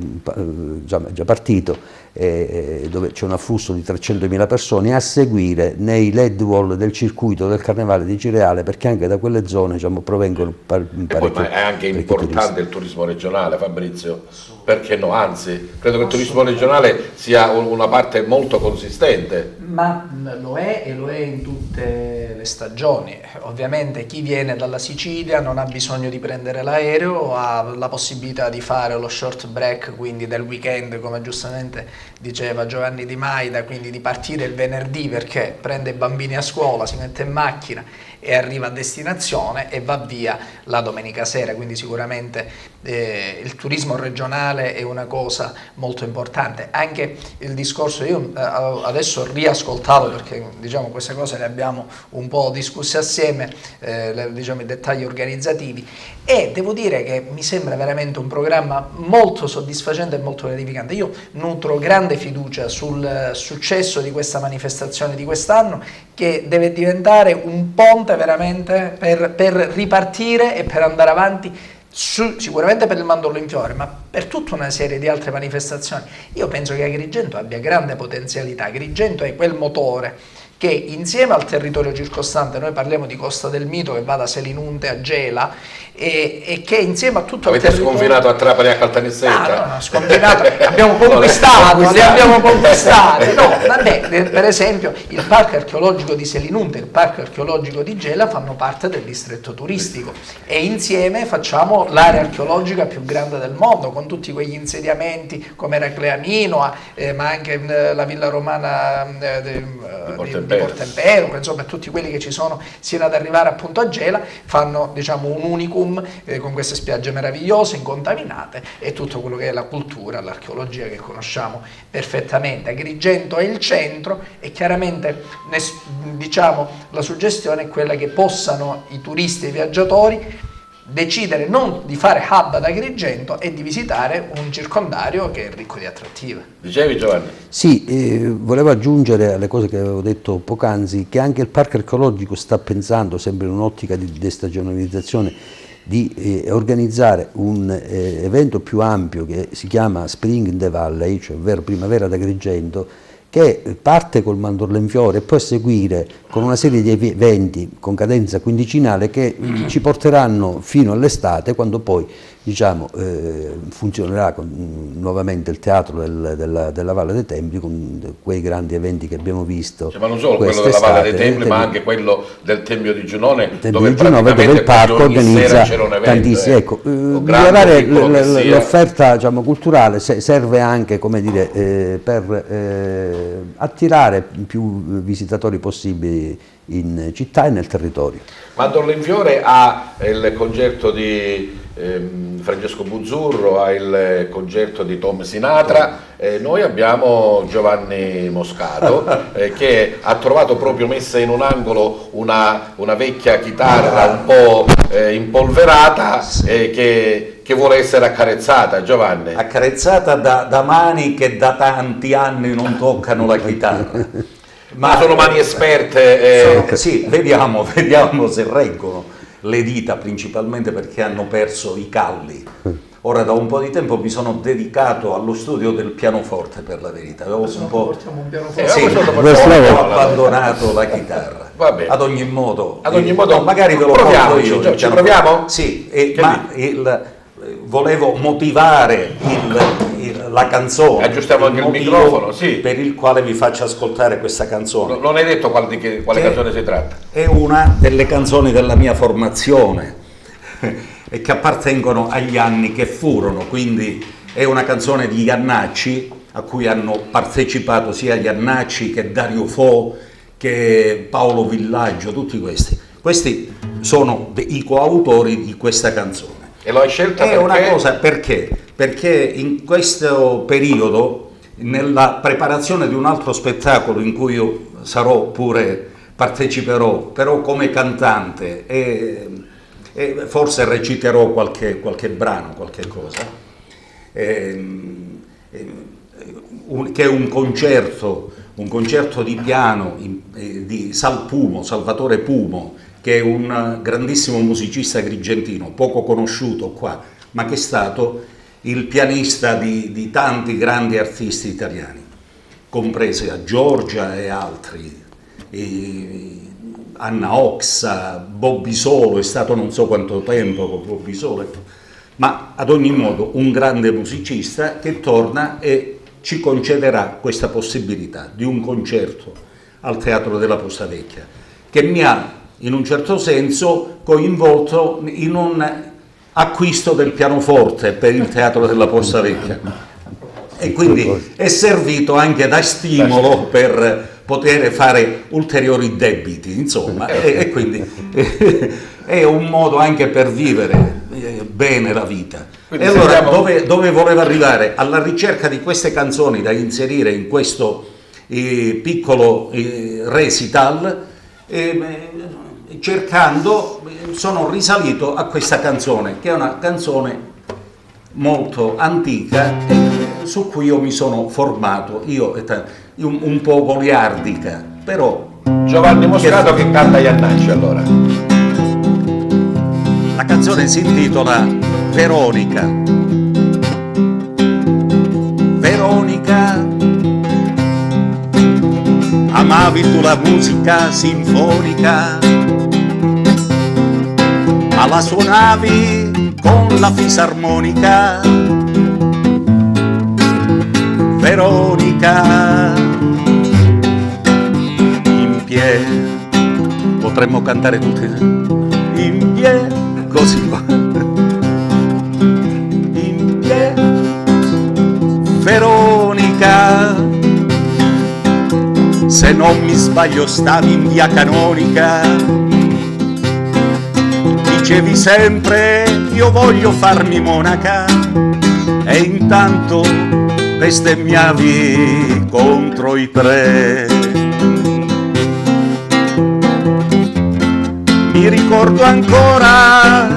già partito, dove c'è un afflusso di 300.000 persone, e a seguire nei LED wall del circuito del Carnevale di Cireale, perché anche da quelle zone, diciamo, provengono parecchi. Ma è anche importante il turismo regionale, Fabrizio, perché no? Anzi, credo che il turismo regionale sia una parte molto consistente. Ma lo è, e lo è in tutte le stagioni. Ovviamente chi viene dalla Sicilia non ha bisogno di prendere l'aereo, ha la possibilità di fare lo short break, quindi del weekend, come giustamente diceva Giovanni Di Maida, quindi di partire il venerdì perché prende i bambini a scuola, si mette in macchina e arriva a destinazione e va via la domenica sera. Quindi sicuramente il turismo regionale è una cosa molto importante. Anche il discorso, io adesso riascoltavo, perché diciamo queste cose le abbiamo un po' discusse assieme, diciamo i dettagli organizzativi, e devo dire che mi sembra veramente un programma molto soddisfacente e molto gratificante. Io nutro grande fiducia sul successo di questa manifestazione di quest'anno, che deve diventare un ponte veramente per ripartire e per andare avanti sicuramente per il mandorlo in fiore, ma per tutta una serie di altre manifestazioni. Io penso che Agrigento abbia grande potenzialità. Agrigento è quel motore che insieme al territorio circostante, noi parliamo di Costa del Mito che va da Selinunte a Gela, e che insieme a tutto il territorio... Avete sconfinato a Trapani e a Caltanissetta? No, sconfinato, abbiamo conquistato, li abbiamo conquistati. No, vabbè, per esempio il parco archeologico di Selinunte e il parco archeologico di Gela fanno parte del distretto turistico e insieme facciamo l'area archeologica più grande del mondo, con tutti quegli insediamenti come Eracleanino, ma anche la villa romana di Portempedocle, insomma tutti quelli che ci sono sino ad arrivare appunto a Gela, fanno diciamo un unicum con queste spiagge meravigliose, incontaminate, e tutto quello che è la cultura, l'archeologia che conosciamo perfettamente. Agrigento è il centro e chiaramente diciamo la suggestione è quella che possano i turisti e i viaggiatori decidere non di fare hub ad Agrigento e di visitare un circondario che è ricco di attrattive. Dicevi, Giovanni? Sì, volevo aggiungere alle cose che avevo detto poc'anzi che anche il parco archeologico sta pensando, sempre in un'ottica di destagionalizzazione, di organizzare un evento più ampio che si chiama Spring in the Valley, cioè primavera ad Agrigento, che parte col mandorlo in fiore e poi seguire con una serie di eventi con cadenza quindicinale che ci porteranno fino all'estate, quando poi diciamo, funzionerà nuovamente il teatro della Valle dei Templi con quei grandi eventi che abbiamo visto. Cioè, ma non solo quello della Valle dei Templi, ma anche quello del Tempio di Giunone, dove il parco organizza tantissimi. Ecco, migliorare l'offerta diciamo, culturale serve anche come dire, per attirare più visitatori possibili in città e nel territorio. Mandorlo in fiore ha il concerto di Francesco Buzzurro, ha il concerto di Tom Sinatra, noi abbiamo Giovanni Moscato che ha trovato proprio messa in un angolo una vecchia chitarra un po' impolverata che vuole essere accarezzata. Giovanni? Accarezzata da mani che da tanti anni non toccano la chitarra. Ma sono mani esperte. Sì, vediamo se reggono le dita, principalmente perché hanno perso i calli. Ora da un po' di tempo mi sono dedicato allo studio del pianoforte, per la verità. Avevo un po', ho abbandonato la chitarra. Va bene. Ad ogni modo, no, magari ve lo proviamo io. Ci proviamo? Sì, ma volevo motivare la canzone. Aggiustiamo anche il microfono, sì. Per il quale vi faccio ascoltare questa canzone. Non hai detto quale canzone si tratta? È una delle canzoni della mia formazione e che appartengono agli anni che furono, quindi è una canzone di Iannacci a cui hanno partecipato sia Iannacci che Dario Fo che Paolo Villaggio, tutti questi. Questi sono i coautori di questa canzone. E lo hai scelta perché? È una cosa perché in questo periodo, nella preparazione di un altro spettacolo in cui io parteciperò, però come cantante e forse reciterò qualche brano, qualche cosa, che è un concerto di piano di Salvatore Pumo, che è un grandissimo musicista agrigentino, poco conosciuto qua, ma che è stato il pianista di tanti grandi artisti italiani, compresi a Giorgia e altri, Anna Oxa, Bobby Solo, è stato non so quanto tempo con Bobby Solo, ma ad ogni modo un grande musicista che torna e ci concederà questa possibilità di un concerto al Teatro della Posta Vecchia, che mi ha in un certo senso coinvolto in un acquisto del pianoforte per il Teatro della Posta Vecchia e quindi è servito anche da stimolo per poter fare ulteriori debiti, insomma, e quindi è un modo anche per vivere bene la vita. Quindi e allora dove volevo arrivare? Alla ricerca di queste canzoni da inserire in questo piccolo recital, cercando, sono risalito a questa canzone, che è una canzone molto antica su cui io mi sono formato, un po' goliardica, però... Giovanni Moscato che canta Iannacci allora. La canzone si intitola Veronica, Veronica, amavi tu la musica sinfonica, ma la suonavi con la fisarmonica. Veronica, in piedi, potremmo cantare tutti, in piedi, così qua, in piedi. Veronica, se non mi sbaglio stavi in via Canonica, dicevi sempre io voglio farmi monaca e intanto bestemmiavi contro i tre. Mi ricordo ancora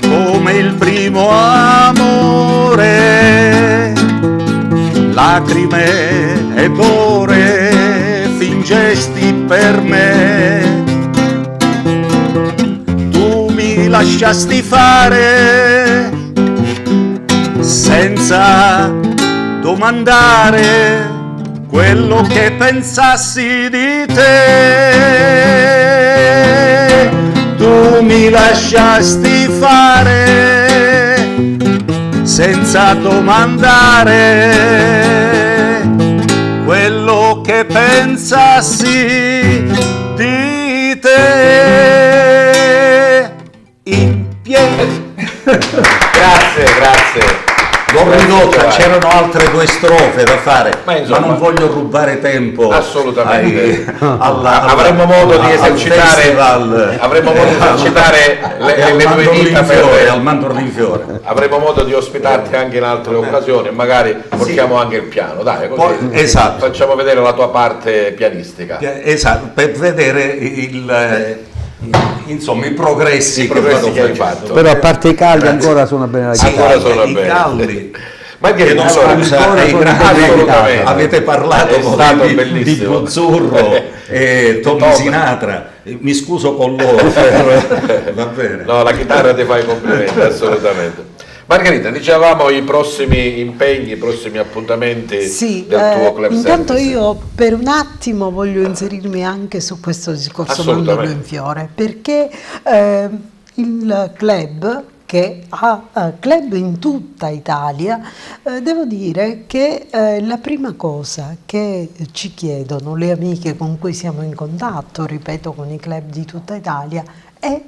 come il primo amore, lacrime ed ore fingesti per me. Tu mi lasciasti fare senza domandare quello che pensassi di te. Tu mi lasciasti fare senza domandare quello che pensassi di te. In piedi. Grazie, grazie. L'ho ridotta, c'erano altre 2 strofe da fare, ma insomma, non voglio rubare tempo. Assolutamente. Avremo modo di esercitare le tue dita al mandorlo in fiore. Avremo modo di ospitarti anche in altre occasioni e magari portiamo anche il piano, dai, così esatto. Facciamo vedere la tua parte pianistica. Esatto, per vedere insomma i progressi che hai fatto. Però a parte i calli ancora suona bene la chitarra. Ancora suona i bene. calli. Ma che non scusa, assolutamente. avete parlato di Buzzurro e Tommy Sinatra, mi scuso con loro, va bene. No, la chitarra ti fa i complimenti, assolutamente. Margherita, dicevamo i prossimi impegni, i prossimi appuntamenti del tuo club intanto service. io per un attimo voglio inserirmi anche su questo discorso Mandorlo in Fiore, perché il club, che ha club in tutta Italia, devo dire che la prima cosa che ci chiedono le amiche con cui siamo in contatto, ripeto, con i club di tutta Italia, è: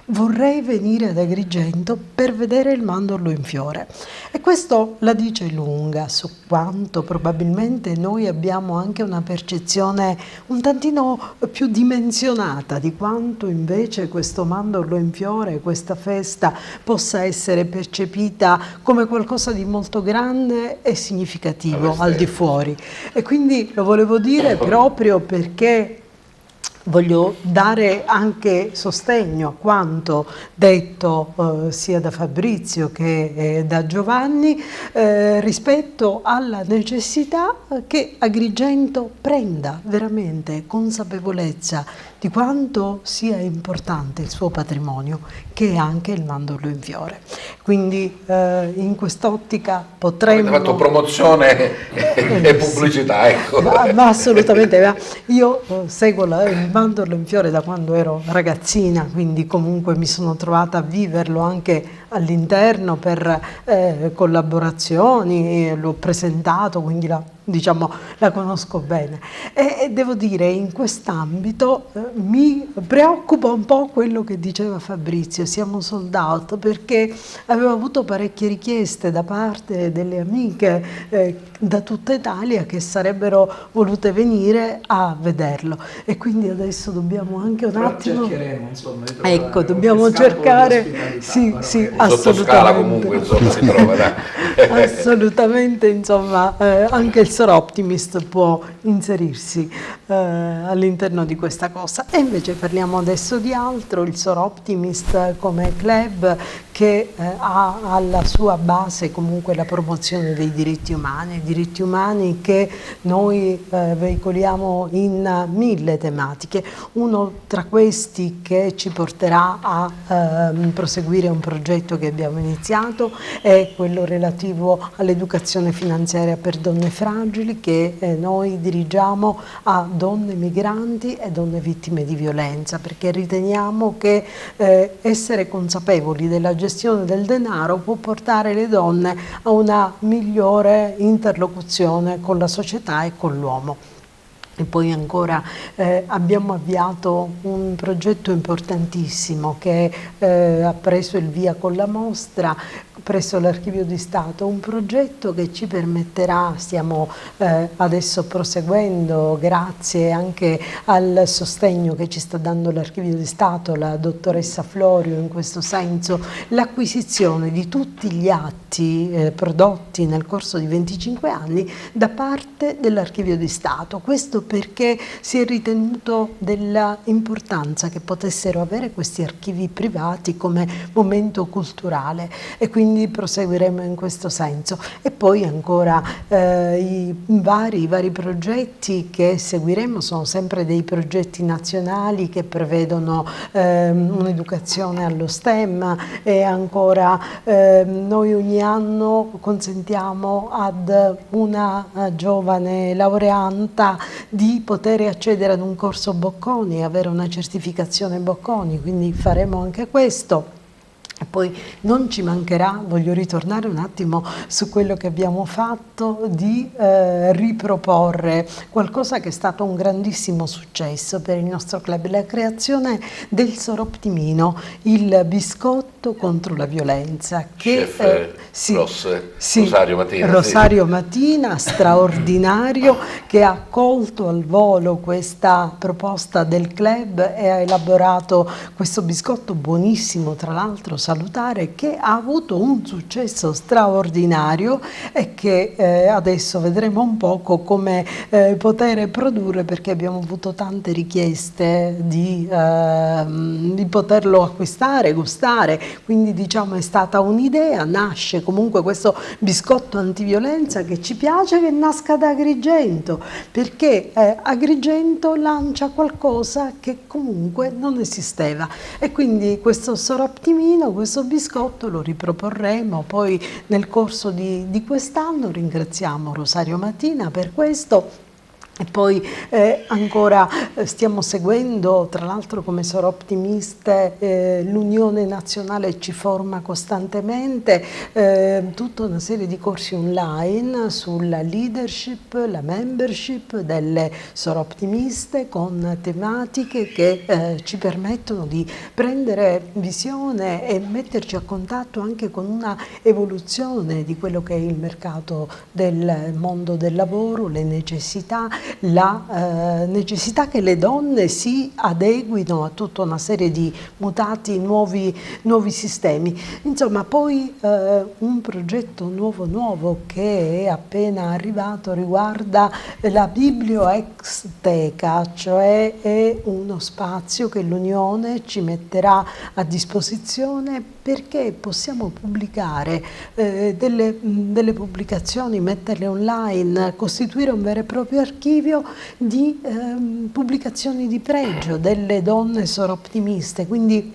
vorrei venire ad Agrigento per vedere il mandorlo in fiore. E questo la dice lunga su quanto probabilmente noi abbiamo anche una percezione un tantino più dimensionata di quanto invece questo mandorlo in fiore, questa festa, possa essere percepita come qualcosa di molto grande e significativo al di fuori. E quindi lo volevo dire proprio perché voglio dare anche sostegno a quanto detto sia da Fabrizio che da Giovanni rispetto alla necessità che Agrigento prenda veramente consapevolezza di quanto sia importante il suo patrimonio, che è anche il mandorlo in fiore. Quindi in quest'ottica potremmo... Avete fatto promozione e pubblicità, ecco. Ma assolutamente, io seguo il mandorlo in fiore da quando ero ragazzina, quindi comunque mi sono trovata a viverlo anche all'interno per collaborazioni, l'ho presentato, quindi la conosco bene. E devo dire, in quest'ambito mi preoccupa un po' quello che diceva Fabrizio, siamo sold out, perché avevo avuto parecchie richieste da parte delle amiche da tutta Italia che sarebbero volute venire a vederlo, e quindi adesso dobbiamo anche un attimo dobbiamo cercare sotto scala comunque si trova, dai. Assolutamente, anche il Sor Optimist può inserirsi all'interno di questa cosa. E invece parliamo adesso di altro, il Sor Optimist come club che ha alla sua base comunque la promozione dei diritti umani che noi veicoliamo in 1000 tematiche. Uno tra questi che ci porterà a proseguire un progetto che abbiamo iniziato è quello relativo all'educazione finanziaria per donne fragili, che noi dirigiamo a donne migranti e donne vittime di violenza, perché riteniamo che essere consapevoli della gestione del denaro può portare le donne a una migliore interlocuzione con la società e con l'uomo. E poi ancora abbiamo avviato un progetto importantissimo che ha preso il via con la mostra presso l'Archivio di Stato, un progetto che ci permetterà, stiamo adesso proseguendo grazie anche al sostegno che ci sta dando l'Archivio di Stato, la dottoressa Florio in questo senso, l'acquisizione di tutti gli atti prodotti nel corso di 25 anni da parte dell'Archivio di Stato. Questo perché si è ritenuto dell'importanza che potessero avere questi archivi privati come momento culturale, e quindi proseguiremo in questo senso. E poi ancora i vari progetti che seguiremo sono sempre dei progetti nazionali che prevedono un'educazione allo STEM, e ancora noi ogni anno consentiamo ad una giovane laureanda di poter accedere ad un corso Bocconi e avere una certificazione Bocconi, quindi faremo anche questo. E poi non ci mancherà, voglio ritornare un attimo su quello che abbiamo fatto, di riproporre qualcosa che è stato un grandissimo successo per il nostro club, la creazione del Soroptimino, il biscotto contro la violenza. Che, Rosario Matina. Rosario Matina, straordinario, che ha colto al volo questa proposta del club e ha elaborato questo biscotto buonissimo, tra l'altro salutare, che ha avuto un successo straordinario e che adesso vedremo un poco come poter produrre, perché abbiamo avuto tante richieste di poterlo acquistare, gustare, quindi diciamo è stata un'idea, nasce comunque questo biscotto antiviolenza che ci piace che nasca da Agrigento, perché Agrigento lancia qualcosa che comunque non esisteva, e quindi questo Soroptimino, questo biscotto lo riproporremo poi nel corso di quest'anno. Ringraziamo Rosario Matina per questo. E poi ancora stiamo seguendo, tra l'altro come Soroptimiste, l'Unione Nazionale ci forma costantemente tutta una serie di corsi online sulla leadership, la membership delle Soroptimiste, con tematiche che ci permettono di prendere visione e metterci a contatto anche con una evoluzione di quello che è il mercato del mondo del lavoro, le necessità, la necessità che le donne si adeguino a tutta una serie di mutati, nuovi sistemi. Insomma, poi un progetto nuovo che è appena arrivato riguarda la biblioteca, cioè è uno spazio che l'Unione ci metterà a disposizione perché possiamo pubblicare delle pubblicazioni, metterle online, costituire un vero e proprio archivio di pubblicazioni di pregio delle donne soroptimiste, quindi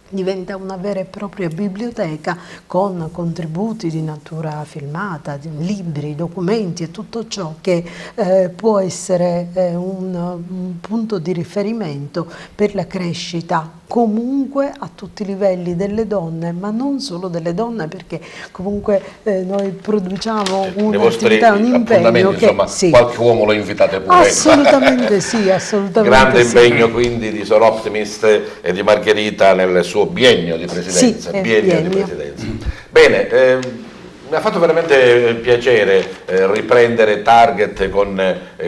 diventa una vera e propria biblioteca con contributi di natura filmata, libri, documenti e tutto ciò che può essere un punto di riferimento per la crescita comunque a tutti i livelli delle donne, ma non solo delle donne, perché comunque noi produciamo un'attività, un impegno che insomma, sì. Qualche uomo lo invitate pure. Assolutamente sì, assolutamente grande sì. Impegno quindi di Soroptimist e di Margherita nel suo biennio di presidenza. Sì, biennio. Di presidenza. Bene, mi ha fatto veramente piacere riprendere Target con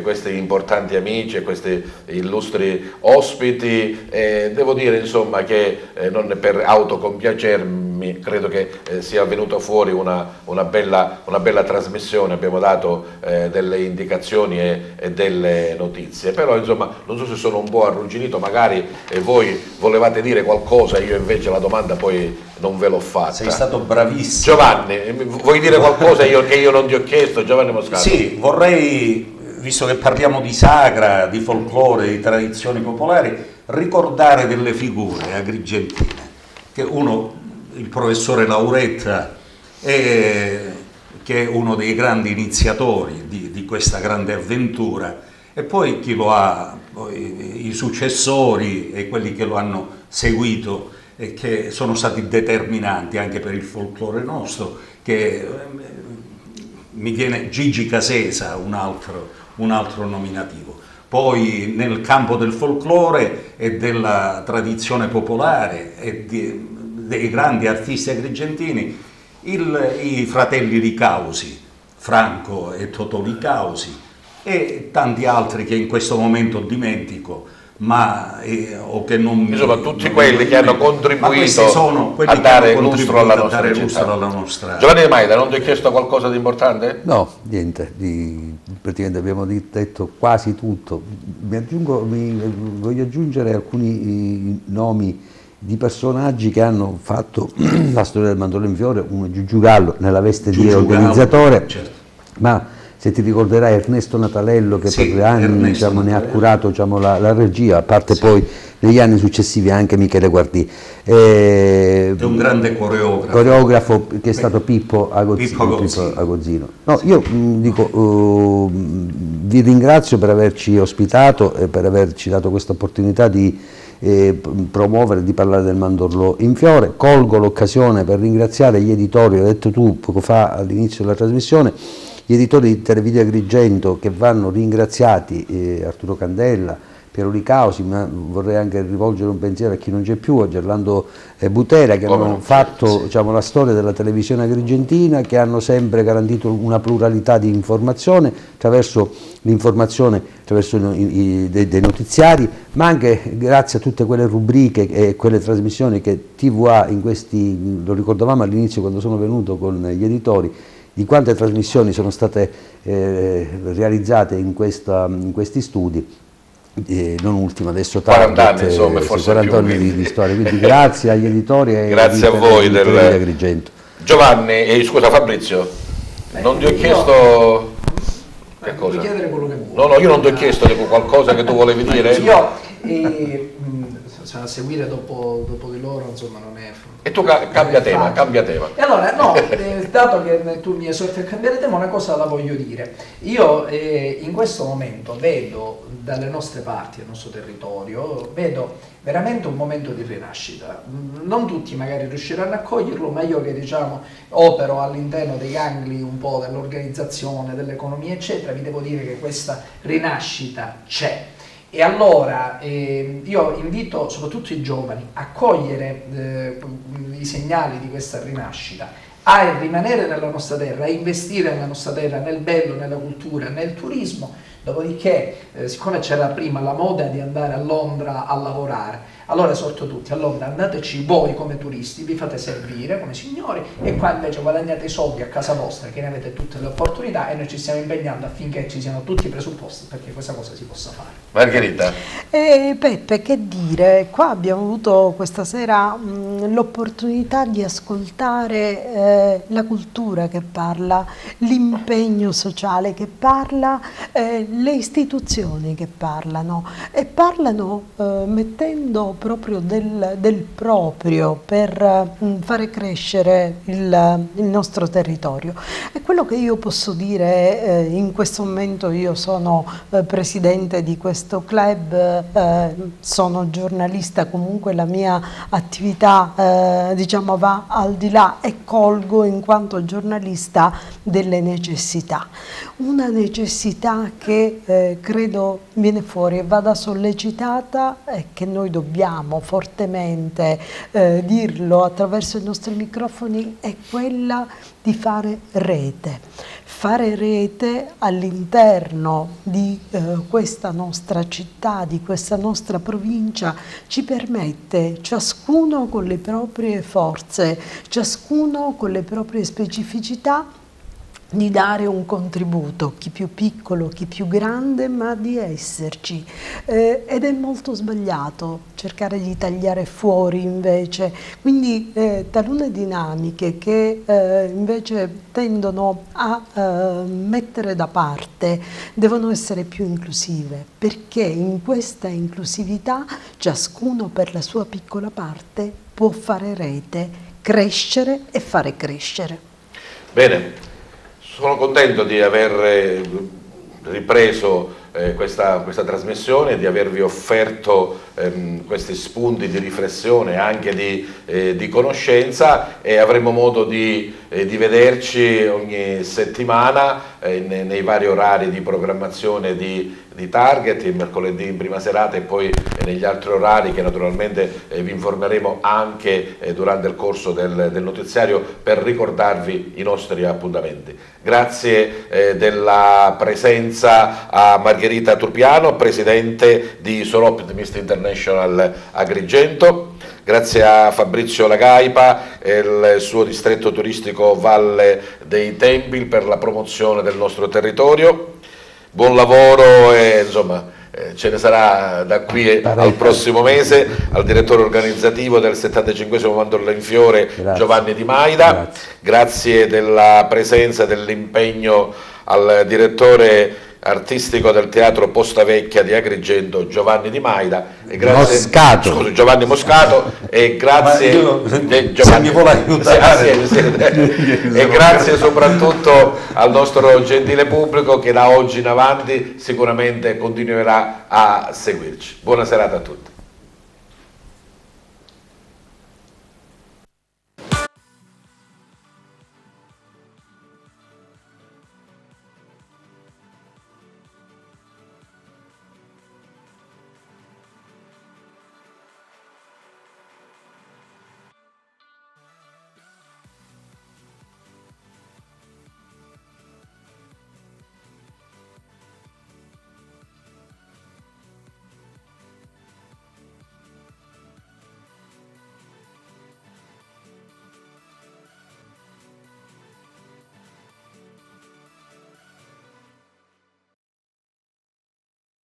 questi importanti amici e questi illustri ospiti. Devo dire insomma che non per autocompiacermi ultimi credo che sia venuta fuori una bella trasmissione, abbiamo dato delle indicazioni e delle notizie, però insomma non so se sono un po' arrugginito, magari voi volevate dire qualcosa, io invece la domanda poi non ve l'ho fatta. Sei stato bravissimo. Giovanni, vuoi dire qualcosa che io non ti ho chiesto? Giovanni Moscato. Sì, vorrei, visto che parliamo di sagra, di folklore, di tradizioni popolari, ricordare delle figure agrigentine, che il professore Lauretta, che è uno dei grandi iniziatori di questa grande avventura, e poi chi lo ha, poi i successori e quelli che lo hanno seguito e che sono stati determinanti anche per il folklore nostro, che mi viene Gigi Casesa, un altro nominativo. Poi nel campo del folklore e della tradizione popolare e dei grandi artisti agrigentini, i fratelli Licausi, Franco e Totò Licausi, e tanti altri che in questo momento dimentico, o che non insomma tutti quelli che hanno contribuito a dare lustro alla nostra. Giovanni Maida, non ti ho chiesto qualcosa di importante? No, niente, praticamente abbiamo detto quasi tutto. Voglio aggiungere alcuni nomi di personaggi che hanno fatto la storia del mandorlo in fiore, uno Giugiu Gallo nella veste di organizzatore, certo. Ma se ti ricorderai Ernesto Natalello che per 2 anni ne ha curato la regia, a parte poi negli anni successivi anche Michele Guardì. È un grande coreografo che è stato Pippo Agozzino. No, io vi ringrazio per averci ospitato e per averci dato questa opportunità di promuovere, di parlare del mandorlo in fiore. Colgo l'occasione per ringraziare gli editori, l'hai detto tu poco fa all'inizio della trasmissione, gli editori di Televideo Agrigento, che vanno ringraziati, Arturo Candella, Piero Licausi, ma vorrei anche rivolgere un pensiero a chi non c'è più, a Gerlando Butera, che hanno fatto la storia della televisione agrigentina, che hanno sempre garantito una pluralità di informazione attraverso l'informazione, attraverso dei notiziari, ma anche grazie a tutte quelle rubriche e quelle trasmissioni che TVA in questi, lo ricordavamo all'inizio quando sono venuto con gli editori, di quante trasmissioni sono state realizzate in questi studi, non ultima adesso 40 anni, insomma, forse 40 anni di storia, quindi grazie agli editori e grazie a voi del Agrigento. Giovanni, scusa Fabrizio, non ti ho chiesto che cosa? Puoi chiedere quello che vuoi. No, io non ti ho chiesto qualcosa che tu volevi dire. Io seguire dopo di loro, insomma, non è. E tu cambia tema. E allora, no, dato che tu mi esorti a cambiare tema, una cosa la voglio dire. Io in questo momento vedo dalle nostre parti, del nostro territorio, vedo veramente un momento di rinascita. Non tutti magari riusciranno a coglierlo, ma io che opero all'interno dei gangli un po' dell'organizzazione, dell'economia, eccetera, vi devo dire che questa rinascita c'è. E allora io invito soprattutto i giovani a cogliere i segnali di questa rinascita, a rimanere nella nostra terra, a investire nella nostra terra, nel bello, nella cultura, nel turismo. Dopodiché, siccome c'era prima la moda di andare a Londra a lavorare, allora esorto tutti, a Londra andateci voi come turisti, vi fate servire come signori e qua invece guadagnate i soldi a casa vostra, che ne avete tutte le opportunità, e noi ci stiamo impegnando affinché ci siano tutti i presupposti perché questa cosa si possa fare. Margherita. Peppe, che dire, qua abbiamo avuto questa sera l'opportunità di ascoltare la cultura che parla, l'impegno sociale che parla, le istituzioni che parlano e parlano mettendo proprio del proprio per fare crescere il nostro territorio. E quello che io posso dire in questo momento, io sono presidente di questo club, sono giornalista, comunque la mia attività va al di là e colgo colgo in quanto giornalista delle necessità. Una necessità che credo viene fuori e vada sollecitata e che noi dobbiamo fortemente dirlo attraverso i nostri microfoni è quella di fare rete. Fare rete all'interno di questa nostra città, di questa nostra provincia, ci permette, ciascuno con le proprie forze, ciascuno con le proprie specificità, di dare un contributo, chi più piccolo, chi più grande, ma di esserci. Ed è molto sbagliato cercare di tagliare fuori invece, quindi talune dinamiche che invece tendono a mettere da parte devono essere più inclusive, perché in questa inclusività ciascuno per la sua piccola parte può fare rete, crescere e fare crescere. Bene. Sono contento di aver ripreso questa trasmissione e di avervi offerto questi spunti di riflessione, anche di conoscenza, e avremo modo di vederci ogni settimana nei vari orari di programmazione di Target, il mercoledì in prima serata e poi negli altri orari che naturalmente vi informeremo anche durante il corso del notiziario per ricordarvi i nostri appuntamenti. Grazie della presenza a Margherita Turpiano, presidente di Sono Optimist International Agrigento. Grazie a Fabrizio Lagaipa e il suo distretto turistico Valle dei Templi per la promozione del nostro territorio. Buon lavoro e insomma ce ne sarà da qui al prossimo mese. Al direttore organizzativo del 75esimo Mandorla in Fiore, Giovanni Di Maida. Grazie della presenza e dell'impegno al direttore artistico del Teatro Posta Vecchia di Agrigento, Giovanni Di Maida, e grazie, Giovanni Moscato, e grazie Giovanni, mi vuole aiutare. E grazie soprattutto al nostro gentile pubblico che da oggi in avanti sicuramente continuerà a seguirci. Buona serata a tutti.